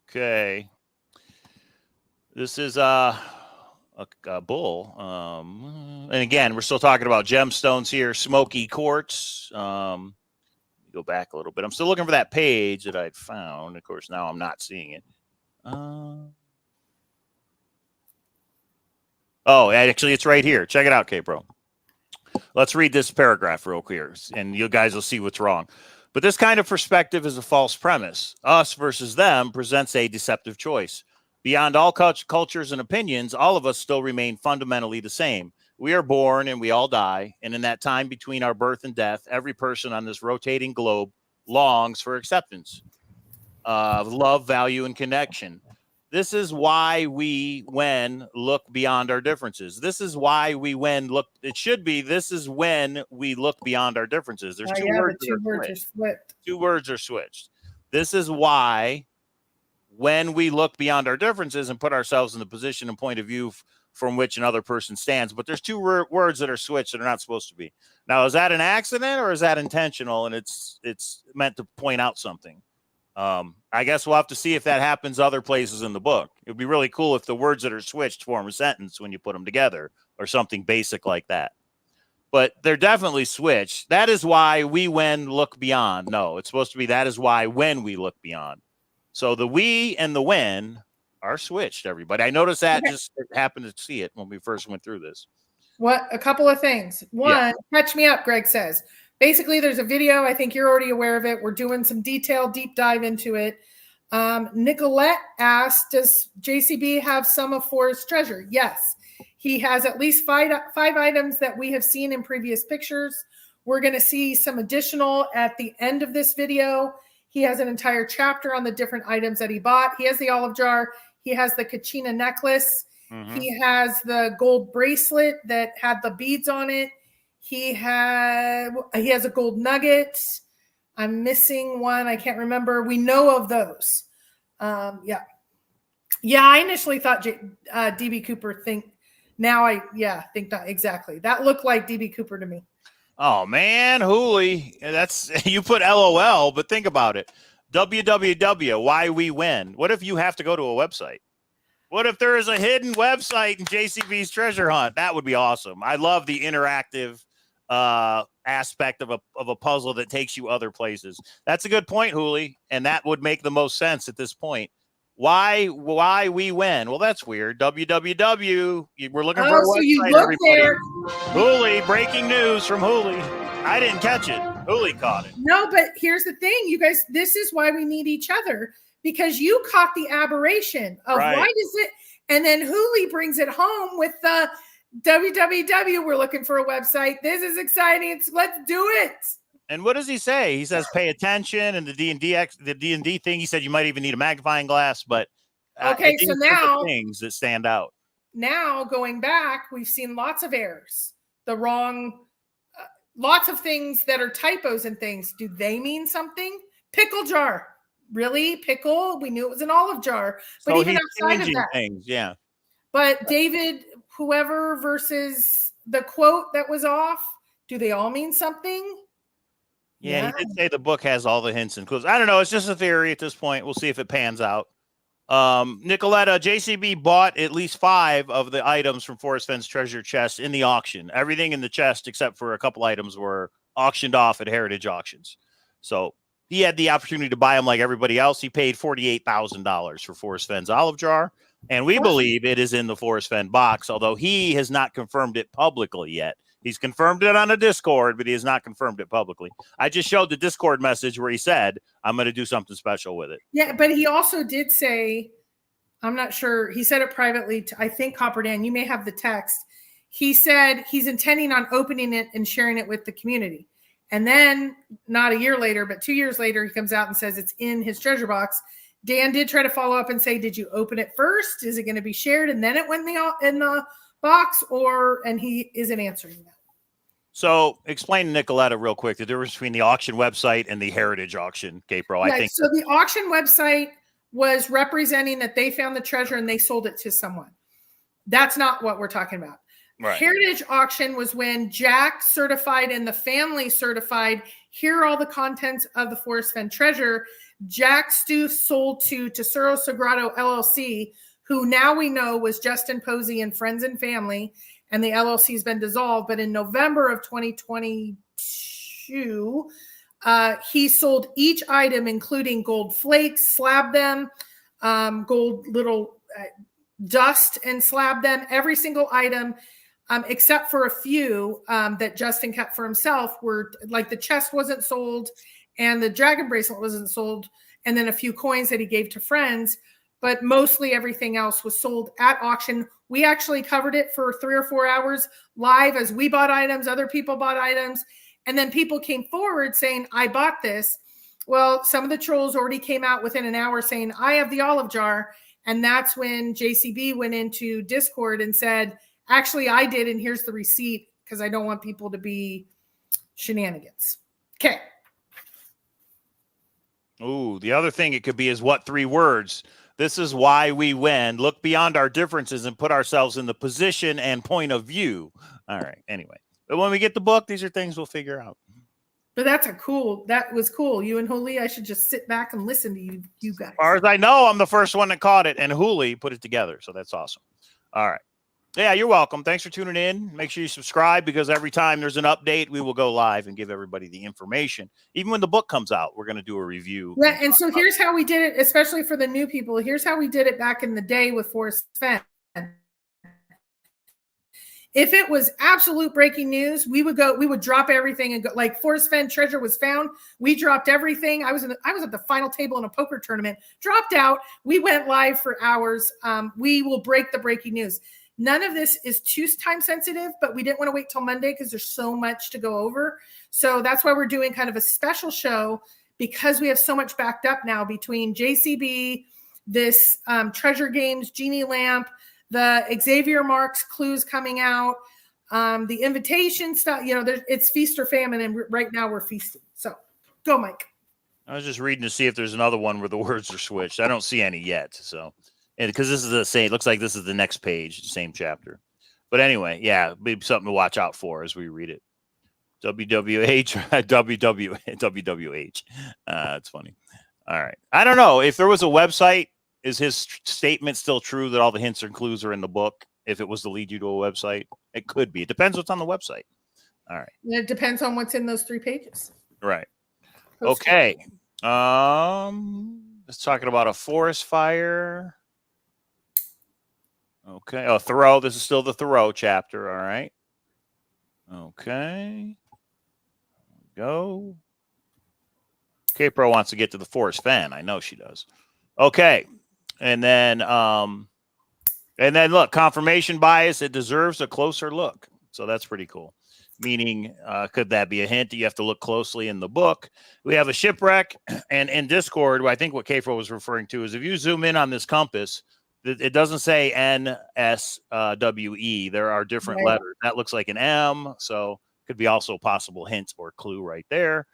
Okay. This is a bull. And again, we're still talking about gemstones here. Smoky quartz. Go back a little bit. I'm still looking for that page that I'd found. Of course, now I'm not seeing it. Oh, actually, it's right here. Check it out, K-Pro. Let's read this paragraph real clear, and you guys will see what's wrong. But this kind of perspective is a false premise. Us versus them presents a deceptive choice. Beyond all cultures and opinions, all of us still remain fundamentally the same. We are born and we all die, and in that time between our birth and death, every person on this rotating globe longs for acceptance of love, value, and connection. This is why we, when, look beyond our differences. This is why we, when, look. It should be, this is when we look beyond our differences. There's two words. The two words are flipped. Two words are switched. This is why, when we look beyond our differences and put ourselves in the position and point of view from which another person stands. But there's two words that are switched that are not supposed to be. Now, is that an accident or is that intentional? And it's meant to point out something. I guess we'll have to see if that happens other places in the book. It would be really cool if the words that are switched form a sentence when you put them together or something basic like that. But they're definitely switched. That is why we, when, look beyond. No, it's supposed to be that is why, when we look beyond. So the we and the when are switched, everybody. I noticed that just happened to see it when we first went through this. What? A couple of things. One, catch me up, Greg says. Basically, there's a video. I think you're already aware of it. We're doing some detailed deep dive into it. Nicolette asked, does JCB have some of Forrest's treasure? Yes. He has at least five items that we have seen in previous pictures. We're going to see some additional at the end of this video. He has an entire chapter on the different items that he bought. He has the olive jar. He has the Kachina necklace. He has the gold bracelet that had the beads on it. He has a gold nugget. I'm missing one. I can't remember. We know of those. Yeah. I initially thought DB Cooper think that exactly. That looked like DB Cooper to me. Oh man, Hooli, that's you put LOL, but think about it. www, why we win. What if you have to go to a website? What if there is a hidden website in JCB's treasure hunt? That would be awesome. I love the interactive aspect of a puzzle that takes you other places. That's a good point, Hooli, and that would make the most sense at this point. Why we win? Well, that's weird. www. We're looking for a website. So you look there. Hooli, breaking news from Hooli. I didn't catch it. Hooli caught it. No, but here's the thing, you guys. This is why we need each other, because you caught the aberration of why does it, and then Hooli brings it home with the www. We're looking for a website. This is exciting. Let's do it. And what does he say? He says, pay attention. And the D&D thing, he said you might even need a magnifying glass. But okay, so now things that stand out. Now going back, we've seen lots of errors, the wrong, lots of things that are typos and things. Do they mean something? Pickle jar. Really? Pickle? We knew it was an olive jar. But so even outside of that. Things, yeah. But David, whoever versus the quote that was off, do they all mean something? Yeah, he did say the book has all the hints and clues. I don't know. It's just a theory at this point. We'll see if it pans out. Nicoletta, JCB bought at least 5 of the items from Forrest Fenn's treasure chest in the auction. Everything in the chest except for a couple items were auctioned off at Heritage Auctions. So he had the opportunity to buy them like everybody else. He paid $48,000 for Forrest Fenn's olive jar. And we believe it is in the Forrest Fenn box, although he has not confirmed it publicly yet. He's confirmed it on a Discord, but he has not confirmed it publicly. I just showed the Discord message where he said, I'm going to do something special with it. Yeah, but he also did say, I'm not sure, he said it privately to, I think, Copper Dan, you may have the text. He said he's intending on opening it and sharing it with the community. And then not a year later, but 2 years later, he comes out and says it's in his treasure box. Dan did try to follow up and say, did you open it first? Is it going to be shared? And then it went in the box, and he isn't answering that. So explain to Nicoletta real quick the difference between the auction website and the Heritage Auction, Capro. I think so. The auction website was representing that they found the treasure and they sold it to someone. That's not what we're talking about. Right. Heritage Auction was when Jack certified and the family certified, here are all the contents of the Forrest Fenn treasure. Jack Stu sold to Tesoro Sagrado LLC, who now we know was Justin Posey and Friends and Family, and the LLC has been dissolved. But in November of 2022, he sold each item, including gold flakes, slabbed them, gold little dust and slabbed them, every single item, except for a few that Justin kept for himself, were like the chest wasn't sold and the dragon bracelet wasn't sold, and then a few coins that he gave to friends. But mostly everything else was sold at auction. We actually covered it for 3 or 4 hours live as we bought items, other people bought items, and then people came forward saying, I bought this. Well, some of the trolls already came out within an hour saying, I have the olive jar, And that's when JCB went into Discord and said, actually, I did, and here's the receipt, because I don't want people to be shenanigans. Okay. Ooh, the other thing it could be is what 3 words? This is why we win. Look beyond our differences and put ourselves in the position and point of view. All right. Anyway, but when we get the book, these are things we'll figure out. But that was cool. You and Holy, I should just sit back and listen to you guys. As far as I know, I'm the first one that caught it, and Hooli put it together. So that's awesome. All right. Yeah, you're welcome. Thanks for tuning in. Make sure you subscribe, because every time there's an update, we will go live and give everybody the information. Even when the book comes out, we're going to do a review. Yeah, and so here's how we did it, especially for the new people. Here's how we did it back in the day with Forrest Fenn. If it was absolute breaking news, we would drop everything and go. Like Forrest Fenn treasure was found. We dropped everything. I was at the final table in a poker tournament, dropped out. We went live for hours. We will break the breaking news. None of this is too time sensitive, but we didn't want to wait till Monday because there's so much to go over. So that's why we're doing kind of a special show, because we have so much backed up now between JCB, this Treasure Games, Genie Lamp, the Xavier Marks clues coming out, the invitation stuff. It's feast or famine, and right now we're feasting. So go, Mike. I was just reading to see if there's another one where the words are switched. I don't see any yet. So, because this is the same, it looks like this is the next page, same chapter. But anyway, yeah, maybe something to watch out for as we read it. WWH. It's funny. All right. I don't know if there was a website. Is his statement still true that all the hints and clues are in the book? If it was to lead you to a website, it could be. It depends what's on the website. All right. It depends on what's in those 3 pages. Right. Okay. Let's talking about a forest fire. Okay. Oh, Thoreau. This is still the Thoreau chapter. All right. Okay. Go. K-Pro wants to get to the Forrest Fenn. I know she does. Okay. And then look, confirmation bias. It deserves a closer look. So that's pretty cool. Meaning, could that be a hint that you have to look closely in the book? We have a shipwreck, and in Discord, I think what K-Pro was referring to is if you zoom in on this compass, it doesn't say NSWE. There are different letters. That looks like an M. So could be also a possible hint or clue right there.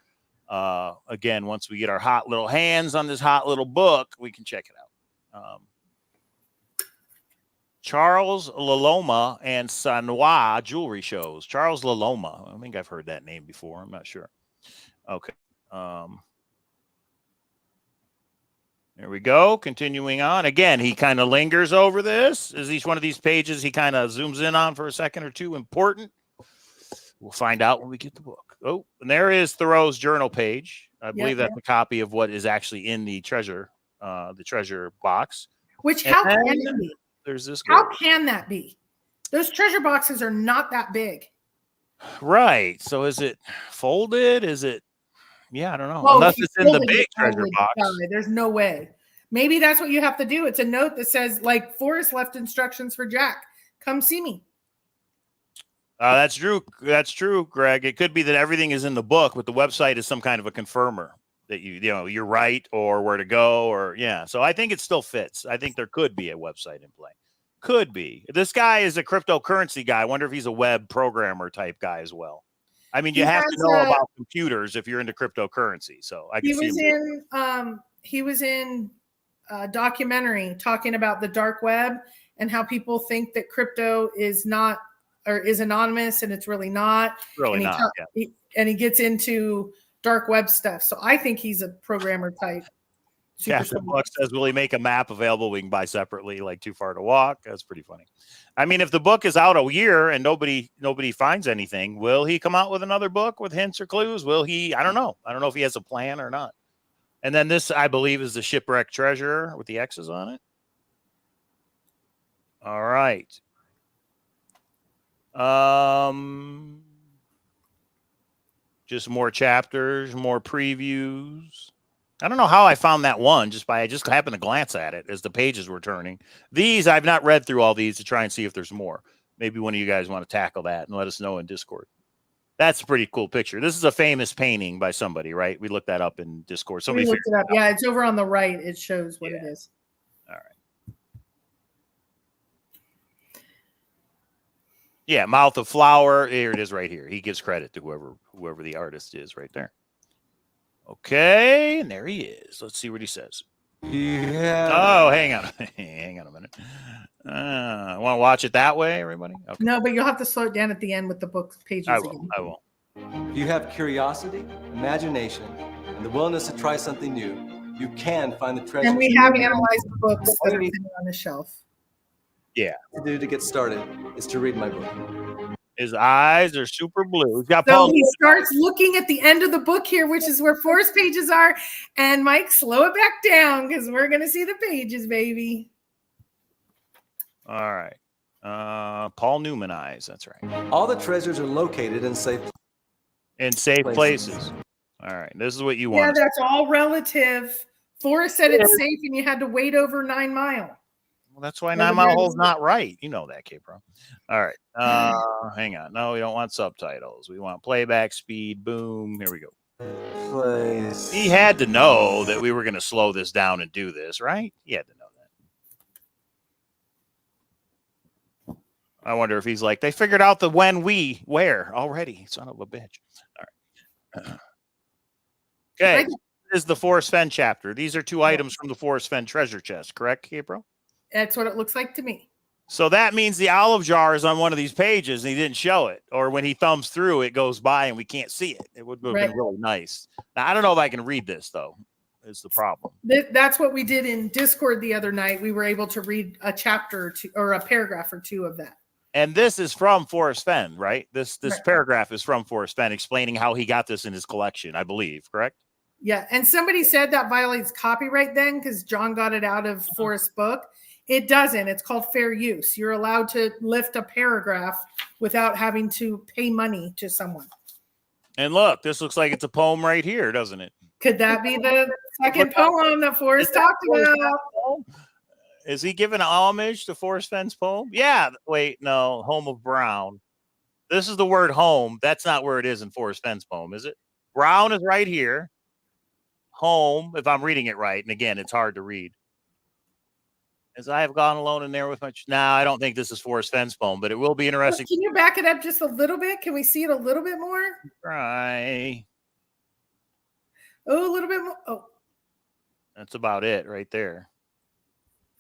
Again, once we get our hot little hands on this hot little book, we can check it out. Charles Laloma and Sanois jewelry shows. Charles Laloma. I think I've heard that name before. I'm not sure. Okay. There we go. Continuing on. Again, he kind of lingers over this. Is each one of these pages he kind of zooms in on for a second or two important? We'll find out when we get the book. Oh, and there is Thoreau's journal page. I believe that's a copy of what is actually in the treasure box. Which, how can it be? There's this. How can that be? Those treasure boxes are not that big. Right. So is it folded? Is it? Yeah, I don't know. Unless it's in the big treasure box. There's no way. Maybe that's what you have to do. It's a note that says, like, Forrest left instructions for Jack. Come see me. That's true. That's true, Greg. It could be that everything is in the book, but the website is some kind of a confirmer that you're right, or where to go, or yeah. So I think it still fits. I think there could be a website in play. Could be. This guy is a cryptocurrency guy. I wonder if he's a web programmer type guy as well. I mean, you have to know about computers if you're into cryptocurrency. So I can see he was in a documentary talking about the dark web and how people think that crypto is not, or is anonymous, and it's really not. Really not. And he gets into dark web stuff. So I think he's a programmer type. Captain Buck says, will he make a map available we can buy separately, like Too Far to Walk? That's pretty funny. I mean, if the book is out a year and nobody finds anything, will he come out with another book with hints or clues? Will he? I don't know. I don't know if he has a plan or not. And then this, I believe, is the Shipwreck Treasure with the X's on it. All right. Just more chapters, more previews. I don't know how I found that one. I just happened to glance at it as the pages were turning. These, I've not read through all these to try and see if there's more. Maybe one of you guys want to tackle that and let us know in Discord. That's a pretty cool picture. This is a famous painting by somebody, right? We looked that up in Discord. Somebody looked it up. Yeah, it's over on the right. It shows what it is. All right. Yeah, Mouth of Flower. Here it is right here. He gives credit to whoever the artist is right there. Okay, and there he is. Let's see what he says. Yeah. Oh, hang on. Hang on a minute. Want to watch it that way, everybody? Okay. No, but you'll have to slow it down at the end with the book pages I will. again. I will. If you have curiosity, imagination, and the willingness to try something new, you can find the treasure. And we have analyzed the books that are sitting on the shelf. Yeah. to do to get started is to read my book. His eyes are super blue. He's got So Paul. he starts looking at the end of the book here, which is where Forrest pages are. And Mike, slow it back down because we're going to see the pages, baby. All right. Paul Newman eyes. That's right. All the treasures are located in safe places. All right. This is what you Yeah, want. that's all relative. Forrest said it's safe and you had to wait over 9 Mile. Well, that's why 9 Mile Hole's not right. You know that, K-Pro. All right. Hang on. No, we don't want subtitles. We want playback speed. Boom. Here we go. place. He had to know that we were going to slow this down and do this, right? He had to know that. I wonder if he's like, they figured out the when, we, where already. Son of a bitch. All right. Okay. This is the Forrest Fenn chapter. These are 2 items from the Forrest Fenn treasure chest, correct, K-Pro? That's what it looks like to me. So that means the olive jar is on one of these pages and he didn't show it. Or when he thumbs through, it goes by and we can't see it. It would have been really nice. Now, I don't know if I can read this, though, is the problem. That's what we did in Discord the other night. We were able to read a chapter or 2 or a paragraph or 2 of that. And this is from Forrest Fenn, right? This Right. paragraph is from Forrest Fenn explaining how he got this in his collection, I believe, correct? Yeah. And somebody said that violates copyright then because John got it out of Forrest's book. It doesn't. It's called fair use. You're allowed to lift a paragraph without having to pay money to someone. And look, this looks like it's a poem right here, doesn't it? Could that be the second poem that Forrest talked about? Is he giving homage to Forrest Fenn's poem? Yeah. Wait, no. Home of Brown. This is the word home. That's not where it is in Forrest Fenn's poem, is it? Brown is right here. Home, if I'm reading it right. And again, it's hard to read. As I have gone alone in there with my... Nah, I don't think this is Forrest Fenn's poem, but it will be interesting. Can you back it up just a little bit? Can we see it a little bit more? Try. Oh, a little bit more. Oh, That's about it right there.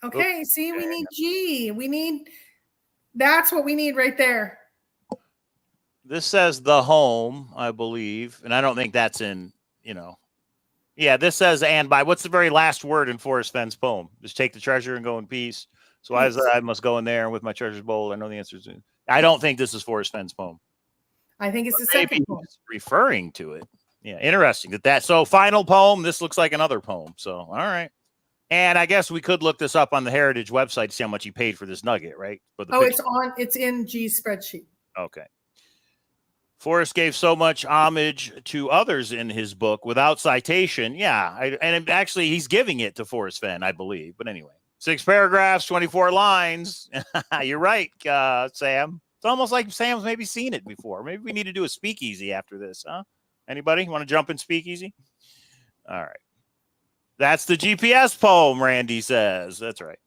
okay. See, we need G. We need... That's what we need right there. This says the home, I believe. And I don't think that's in, Yeah, this says and by. What's the very last word in Forrest Fenn's poem? Just take the treasure and go in peace. So I must go in there and with my treasures bowl. I know the answer is. I don't think this is Forrest Fenn's poem. I think it's the Maybe second poem. he's referring to it. Yeah, interesting. So final poem. This looks like another poem. So all right. And I guess we could look this up on the Heritage website to see how much he paid for this nugget, right? For the picture. It's in G's spreadsheet. Okay. Forrest gave so much homage to others in his book without citation. Yeah. And actually, he's giving it to Forrest Fenn, I believe. But anyway, 6 paragraphs, 24 lines. You're right, Sam. It's almost like Sam's maybe seen it before. Maybe we need to do a speakeasy after this, huh? Anybody want to jump in speakeasy? All right. That's the GPS poem, Randy says. That's right.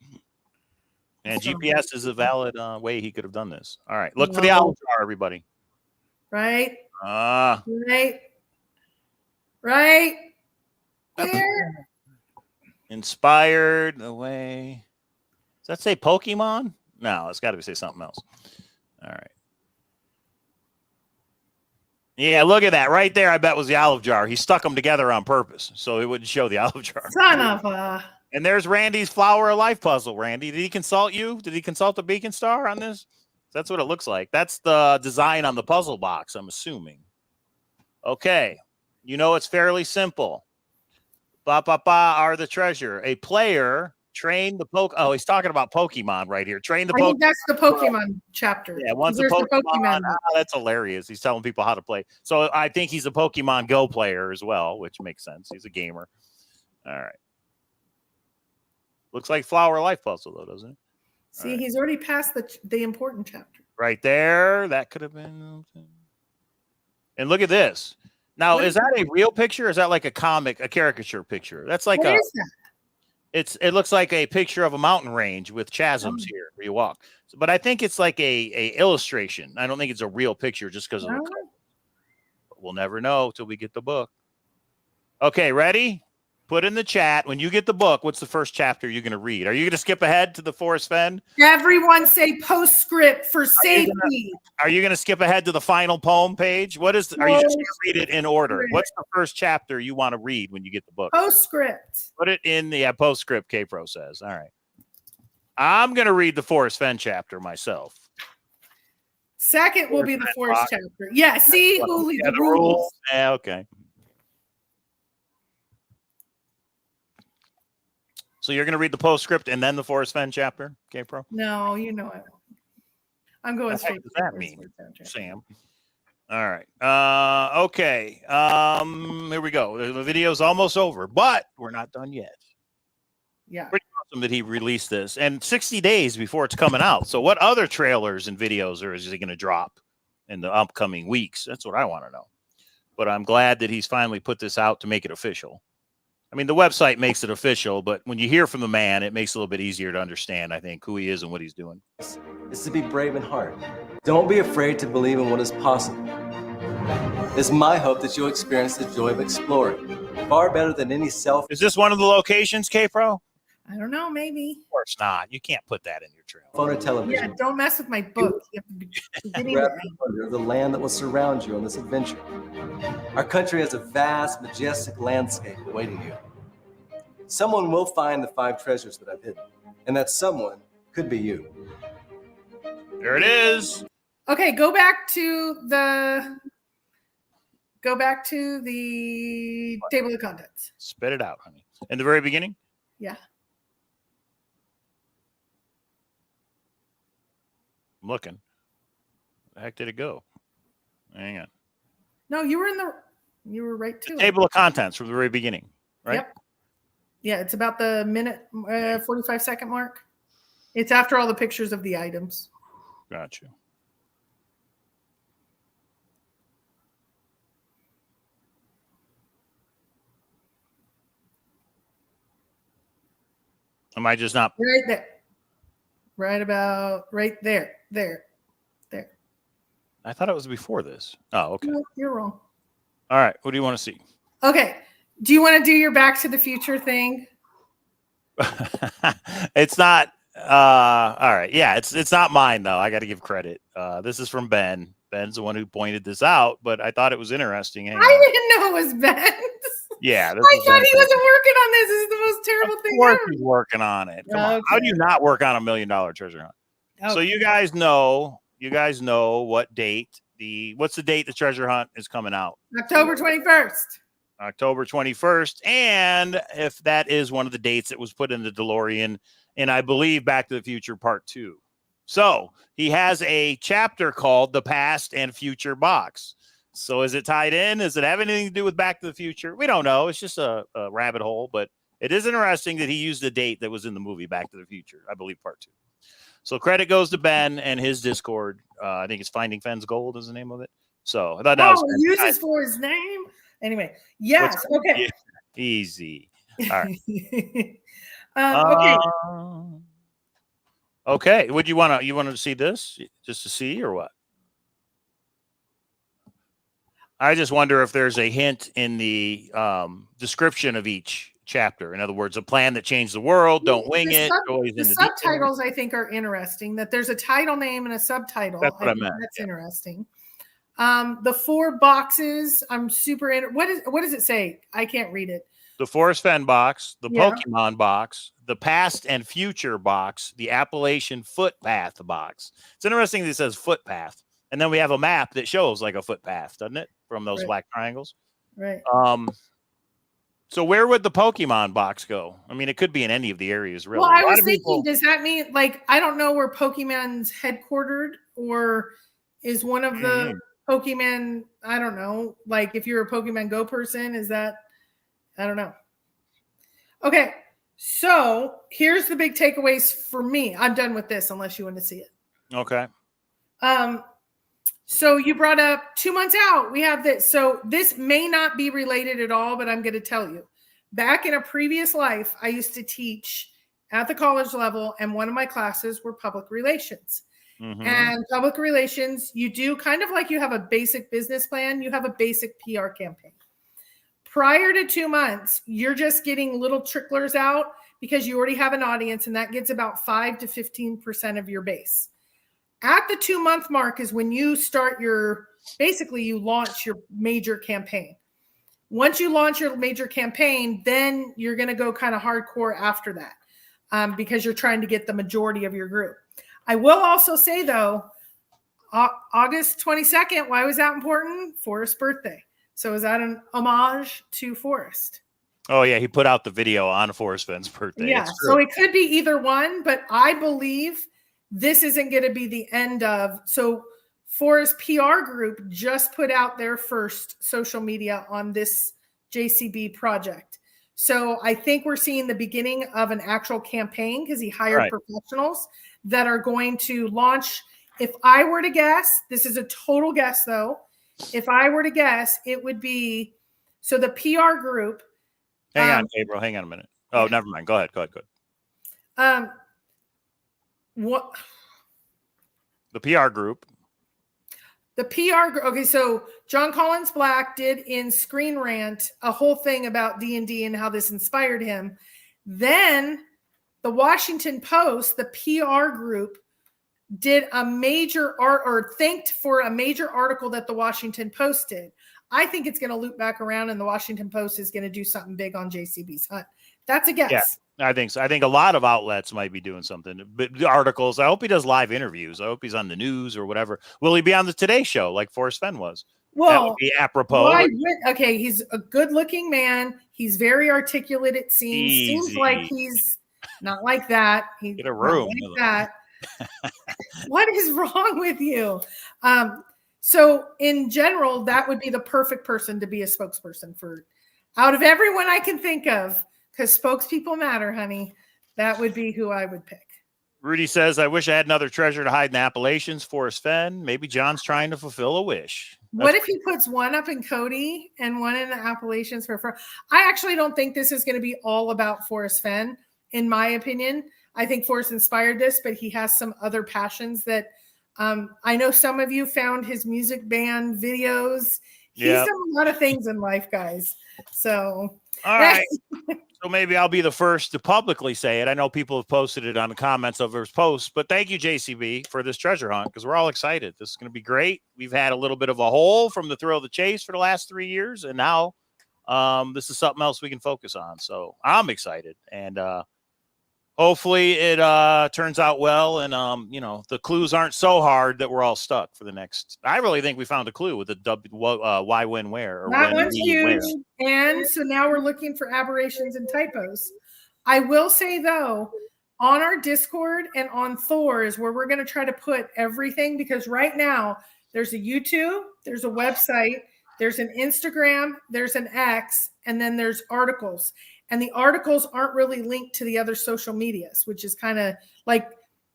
And GPS is a valid way he could have done this. All right. Look for the olive jar, everybody. Right. Right there. Inspired the way. Does that say Pokemon? No, it's got to say something else. All right. Yeah, look at that right there. I bet was the olive jar. He stuck them together on purpose so it wouldn't show the olive jar. Son of a. And there's Randy's Flower of Life puzzle. Randy, did he consult you? Did he consult the Beacon Star on this? That's what it looks like. That's the design on the puzzle box, I'm assuming. Okay. It's fairly simple. Are the treasure. A player trained the Oh, he's talking about Pokemon right here. Train the Pokemon. I think that's the Pokemon chapter. Yeah, once a Pokemon. That's hilarious. He's telling people how to play. So I think he's a Pokemon Go player as well, which makes sense. He's a gamer. All right. Looks like Flower Life puzzle, though, doesn't it? See, he's already passed the important chapter. Right there. That could have been. And look at this. Now, is that a real picture? Or is that like a caricature picture? That's like What is that? It looks like a picture of a mountain range with chasms here where you walk. But I think it's like a illustration. I don't think it's a real picture just because of the color. But we'll never know till we get the book. Okay, ready? Put in the chat, when you get the book, what's the first chapter you're going to read? Are you going to skip ahead to the Forrest Fenn? Everyone say postscript for safety. Are you going to skip ahead to the final poem page? What is? Are you just going to read it in order? What's the first chapter you want to read when you get the book? Postscript. Put it in the postscript. K-Pro says. All right. I'm going to read the Forrest Fenn chapter myself. Second will be the Forrest chapter. Yeah. See who leads the rules. Yeah. Okay. So you're going to read the postscript and then the Forrest Fenn chapter, K-Pro? No, you know it. I'm going straight. What does that mean, Sam? All right. Okay. Here we go. The video's almost over, but we're not done yet. Yeah. Pretty awesome that he released this, and 60 days before it's coming out. So what other trailers and videos is he going to drop in the upcoming weeks? That's what I want to know. But I'm glad that he's finally put this out to make it official. I mean, the website makes it official, but when you hear from the man, it makes it a little bit easier to understand, I think, who he is and what he's doing. Is to be brave in heart. Don't be afraid to believe in what is possible. It's my hope that you'll experience the joy of exploring, far better than any self. Is this one of the locations, K-Pro? I don't know, maybe. Of course not. You can't put that in your trailer. Phone or television. Yeah, don't mess with my book. You have to be Grab the wonder of the land that will surround you on this adventure. Our country has a vast, majestic landscape awaiting you. Someone will find the 5 treasures that I've hidden, and that someone could be you. There it is. Okay, go back to the table of contents. Spit it out, honey. In the very beginning? Yeah. I'm looking. Where the heck did it go? Hang on. No, you were right too. Table of contents from the very beginning, right? Yep. Yeah, it's about the minute 45-second mark. It's after all the pictures of the items. Gotcha. Am I just not? Right there. Right about right there. There. I thought it was before this. Oh, okay. No, you're wrong. All right. What do you want to see? Okay. Do you want to do your Back to the Future thing? It's not. All right. Yeah, it's not mine though. I got to give credit. This is from Ben. Ben's the one who pointed this out, but I thought it was interesting. I didn't know it was Ben's. Yeah, I thought he wasn't working on this. This is the most terrible thing ever. He's working on it. Come on. How do you not work on $1 million treasure hunt? Okay. So you guys know what date what's the date the treasure hunt is coming out? October 21st. October 21st. And if that is one of the dates that was put in the DeLorean, and I believe Back to the Future Part 2. So he has a chapter called The Past and Future Box. So is it tied in? Does it have anything to do with Back to the Future? We don't know. It's just a rabbit hole, but it is interesting that he used the date that was in the movie Back to the Future, I believe Part 2. So credit goes to Ben and his Discord. I think it's Finding Fenn's Gold is the name of it. So I thought that was uses for his name. Anyway, yes. Okay. Yeah, easy. All right. Okay. Okay. Would you want to see this just to see or what? I just wonder if there's a hint in the description of each chapter. In other words, a plan that changed the world. Don't wing it. The subtitles, I think, are interesting. That there's a title name and a subtitle. That's what I meant. That's interesting. The 4 boxes. I'm super in. What does it say? I can't read it. The Forrest Fenn box, the Pokemon box, the Past and Future box, the Appalachian Footpath box. It's interesting that it says footpath. And then we have a map that shows like a footpath, doesn't it? From those black triangles. Right. So where would the Pokemon box go? I mean, it could be in any of the areas, really. Well, I was thinking, does that mean, like, I don't know where Pokemon's headquartered, or is one of the Pokemon, I don't know, like if you're a Pokemon Go person, is that, I don't know. Okay, so here's the big takeaways for me. I'm done with this unless you want to see it. Okay. So you brought up 2 months out. We have this. So this may not be related at all, but I'm going to tell you. Back in a previous life, I used to teach at the college level, and one of my classes were public relations. And public relations, you do kind of like you have a basic business plan, you have a basic PR campaign. Prior to 2 months, you're just getting little tricklers out because you already have an audience, and that gets about 5 to 15% of your base. At the 2-month mark is when you start you launch your major campaign. Once you launch your major campaign, then you're going to go kind of hardcore after that because you're trying to get the majority of your group. I will also say, though, August 22nd, why was that important? Forrest's birthday. So is that an homage to Forrest? Oh, yeah. He put out the video on Forrest Fenn's birthday. Yeah. So it could be either one, but I believe this isn't going to be the end of. So Forrest PR group just put out their first social media on this JCB project. So I think we're seeing the beginning of an actual campaign because he hired professionals that are going to launch. If I were to guess, this is a total guess though. If I were to guess, it would be, so the PR group. Hang on, Gabriel. Hang on a minute. Oh, never mind. Go ahead. What? The PR group. The PR group. Okay, so Jon Collins-Black did in Screen Rant a whole thing about D&D and how this inspired him. Then the Washington Post, the PR group, did a major thanked for a major article that the Washington Post did. I think it's going to loop back around and the Washington Post is going to do something big on JCB's hunt. That's a guess. Yeah, I think so. I think a lot of outlets might be doing something. But the articles, I hope he does live interviews. I hope he's on the news or whatever. Will he be on the Today Show like Forrest Fenn was? Well, that would be apropos. Okay, he's a good-looking man. He's very articulate, it seems. Easy. Seems like he's not like that. He's Get a room. Not like that. What is wrong with you? So in general, that would be the perfect person to be a spokesperson for. Out of everyone I can think of, because spokespeople matter, honey, that would be who I would pick. Rudy says, I wish I had another treasure to hide in the Appalachians, Forrest Fenn. Maybe John's trying to fulfill a wish. What if he puts one up in Cody and one in the Appalachians for I actually don't think this is going to be all about Forrest Fenn, in my opinion. I think Forrest inspired this, but he has some other passions that I know some of you found his music band videos. He's done a lot of things in life, guys. So, all right. So maybe I'll be the first to publicly say it. I know people have posted it on the comments of his posts, but thank you, JCB, for this treasure hunt because we're all excited. This is going to be great. We've had a little bit of a hole from the thrill of the chase for the last 3 years, and now this is something else we can focus on. So I'm excited, and hopefully it turns out well, and the clues aren't so hard that we're all stuck for the next. I really think we found a clue with the why, when, where. Or that when, one's huge, and so now we're looking for aberrations and typos. I will say though, on our Discord and on Thor is where we're going to try to put everything because right now there's a YouTube, there's a website, there's an Instagram, there's an X, and then there's articles. And the articles aren't really linked to the other social medias, which is kind of like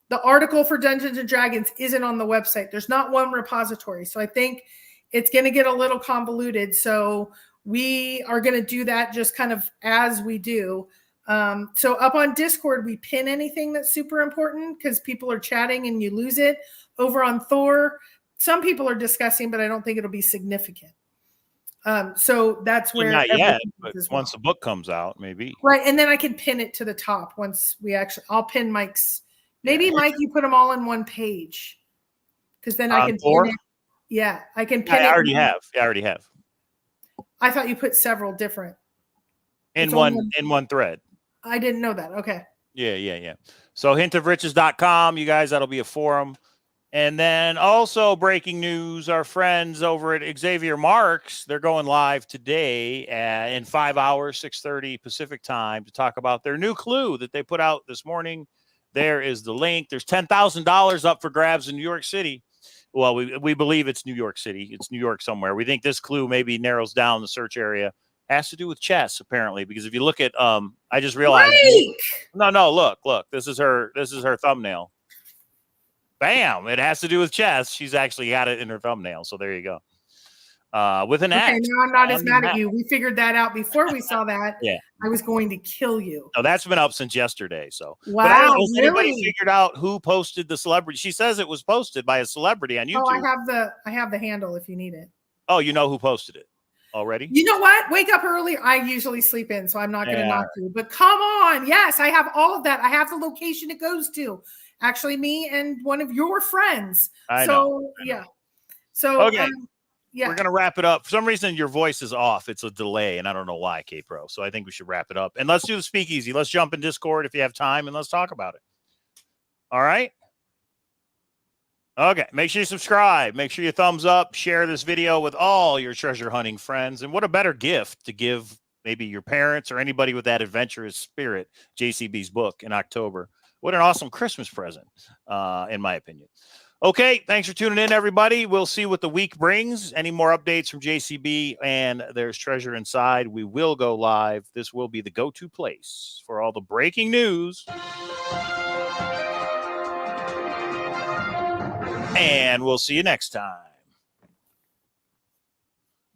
the article for Dungeons and Dragons isn't on the website. There's not one repository. So I think it's going to get a little convoluted. So we are going to do that just kind of as we do. So up on Discord, we pin anything that's super important because people are chatting and you lose it. Over on Thor, some people are discussing, but I don't think it'll be significant. So that's where not yet, but once the book comes out, maybe. Right. And then I can pin it to the top once I'll pin Mike's. Maybe Mike, you put them all in one page. Because then I can pin it. Yeah. I can pin it. I already have. I thought you put several different. In one thread. I didn't know that. Okay. Yeah. So hintofriches.com, you guys, that'll be a forum. And then also breaking news, our friends over at Xavier Marks, they're going live today in 5 hours, 6:30 Pacific time to talk about their new clue that they put out this morning. There is the link. There's $10,000 up for grabs in New York City. Well, we believe it's New York City. It's New York somewhere. We think this clue maybe narrows down the search area. Has to do with chess, apparently, because if you look at I just realized no, look, this is her thumbnail. Bam! It has to do with chess. She's actually got it in her thumbnail. So there you go. with an Okay, X. now I'm not as on the mad at map. you. We figured that out before we saw that. Yeah. I was going to kill you. No, that's been up since yesterday. So, Wow, but I don't know, has anybody really? figured out who posted the celebrity? She says it was posted by a celebrity on YouTube. Oh, I have the handle if you need it. Oh, you know who posted it already? You know what? Wake up early. I usually sleep in, so I'm not going to knock you. But come on. Yes, I have all of that. I have the location it goes to. Actually, me and one of your friends. I know. Yeah. So, okay. Yeah. We're going to wrap it up. For some reason, your voice is off. It's a delay, and I don't know why, K-Pro. So I think we should wrap it up. And let's do the speakeasy. Let's jump in Discord if you have time, and let's talk about it. All right? Okay. Make sure you subscribe. Make sure you thumbs up. Share this video with all your treasure hunting friends. And what a better gift to give maybe your parents or anybody with that adventurous spirit, JCB's book in October. What an awesome Christmas present, in my opinion. Okay, thanks for tuning in, everybody. We'll see what the week brings. Any more updates from JCB and There's Treasure Inside, we will go live. This will be the go-to place for all the breaking news. And we'll see you next time.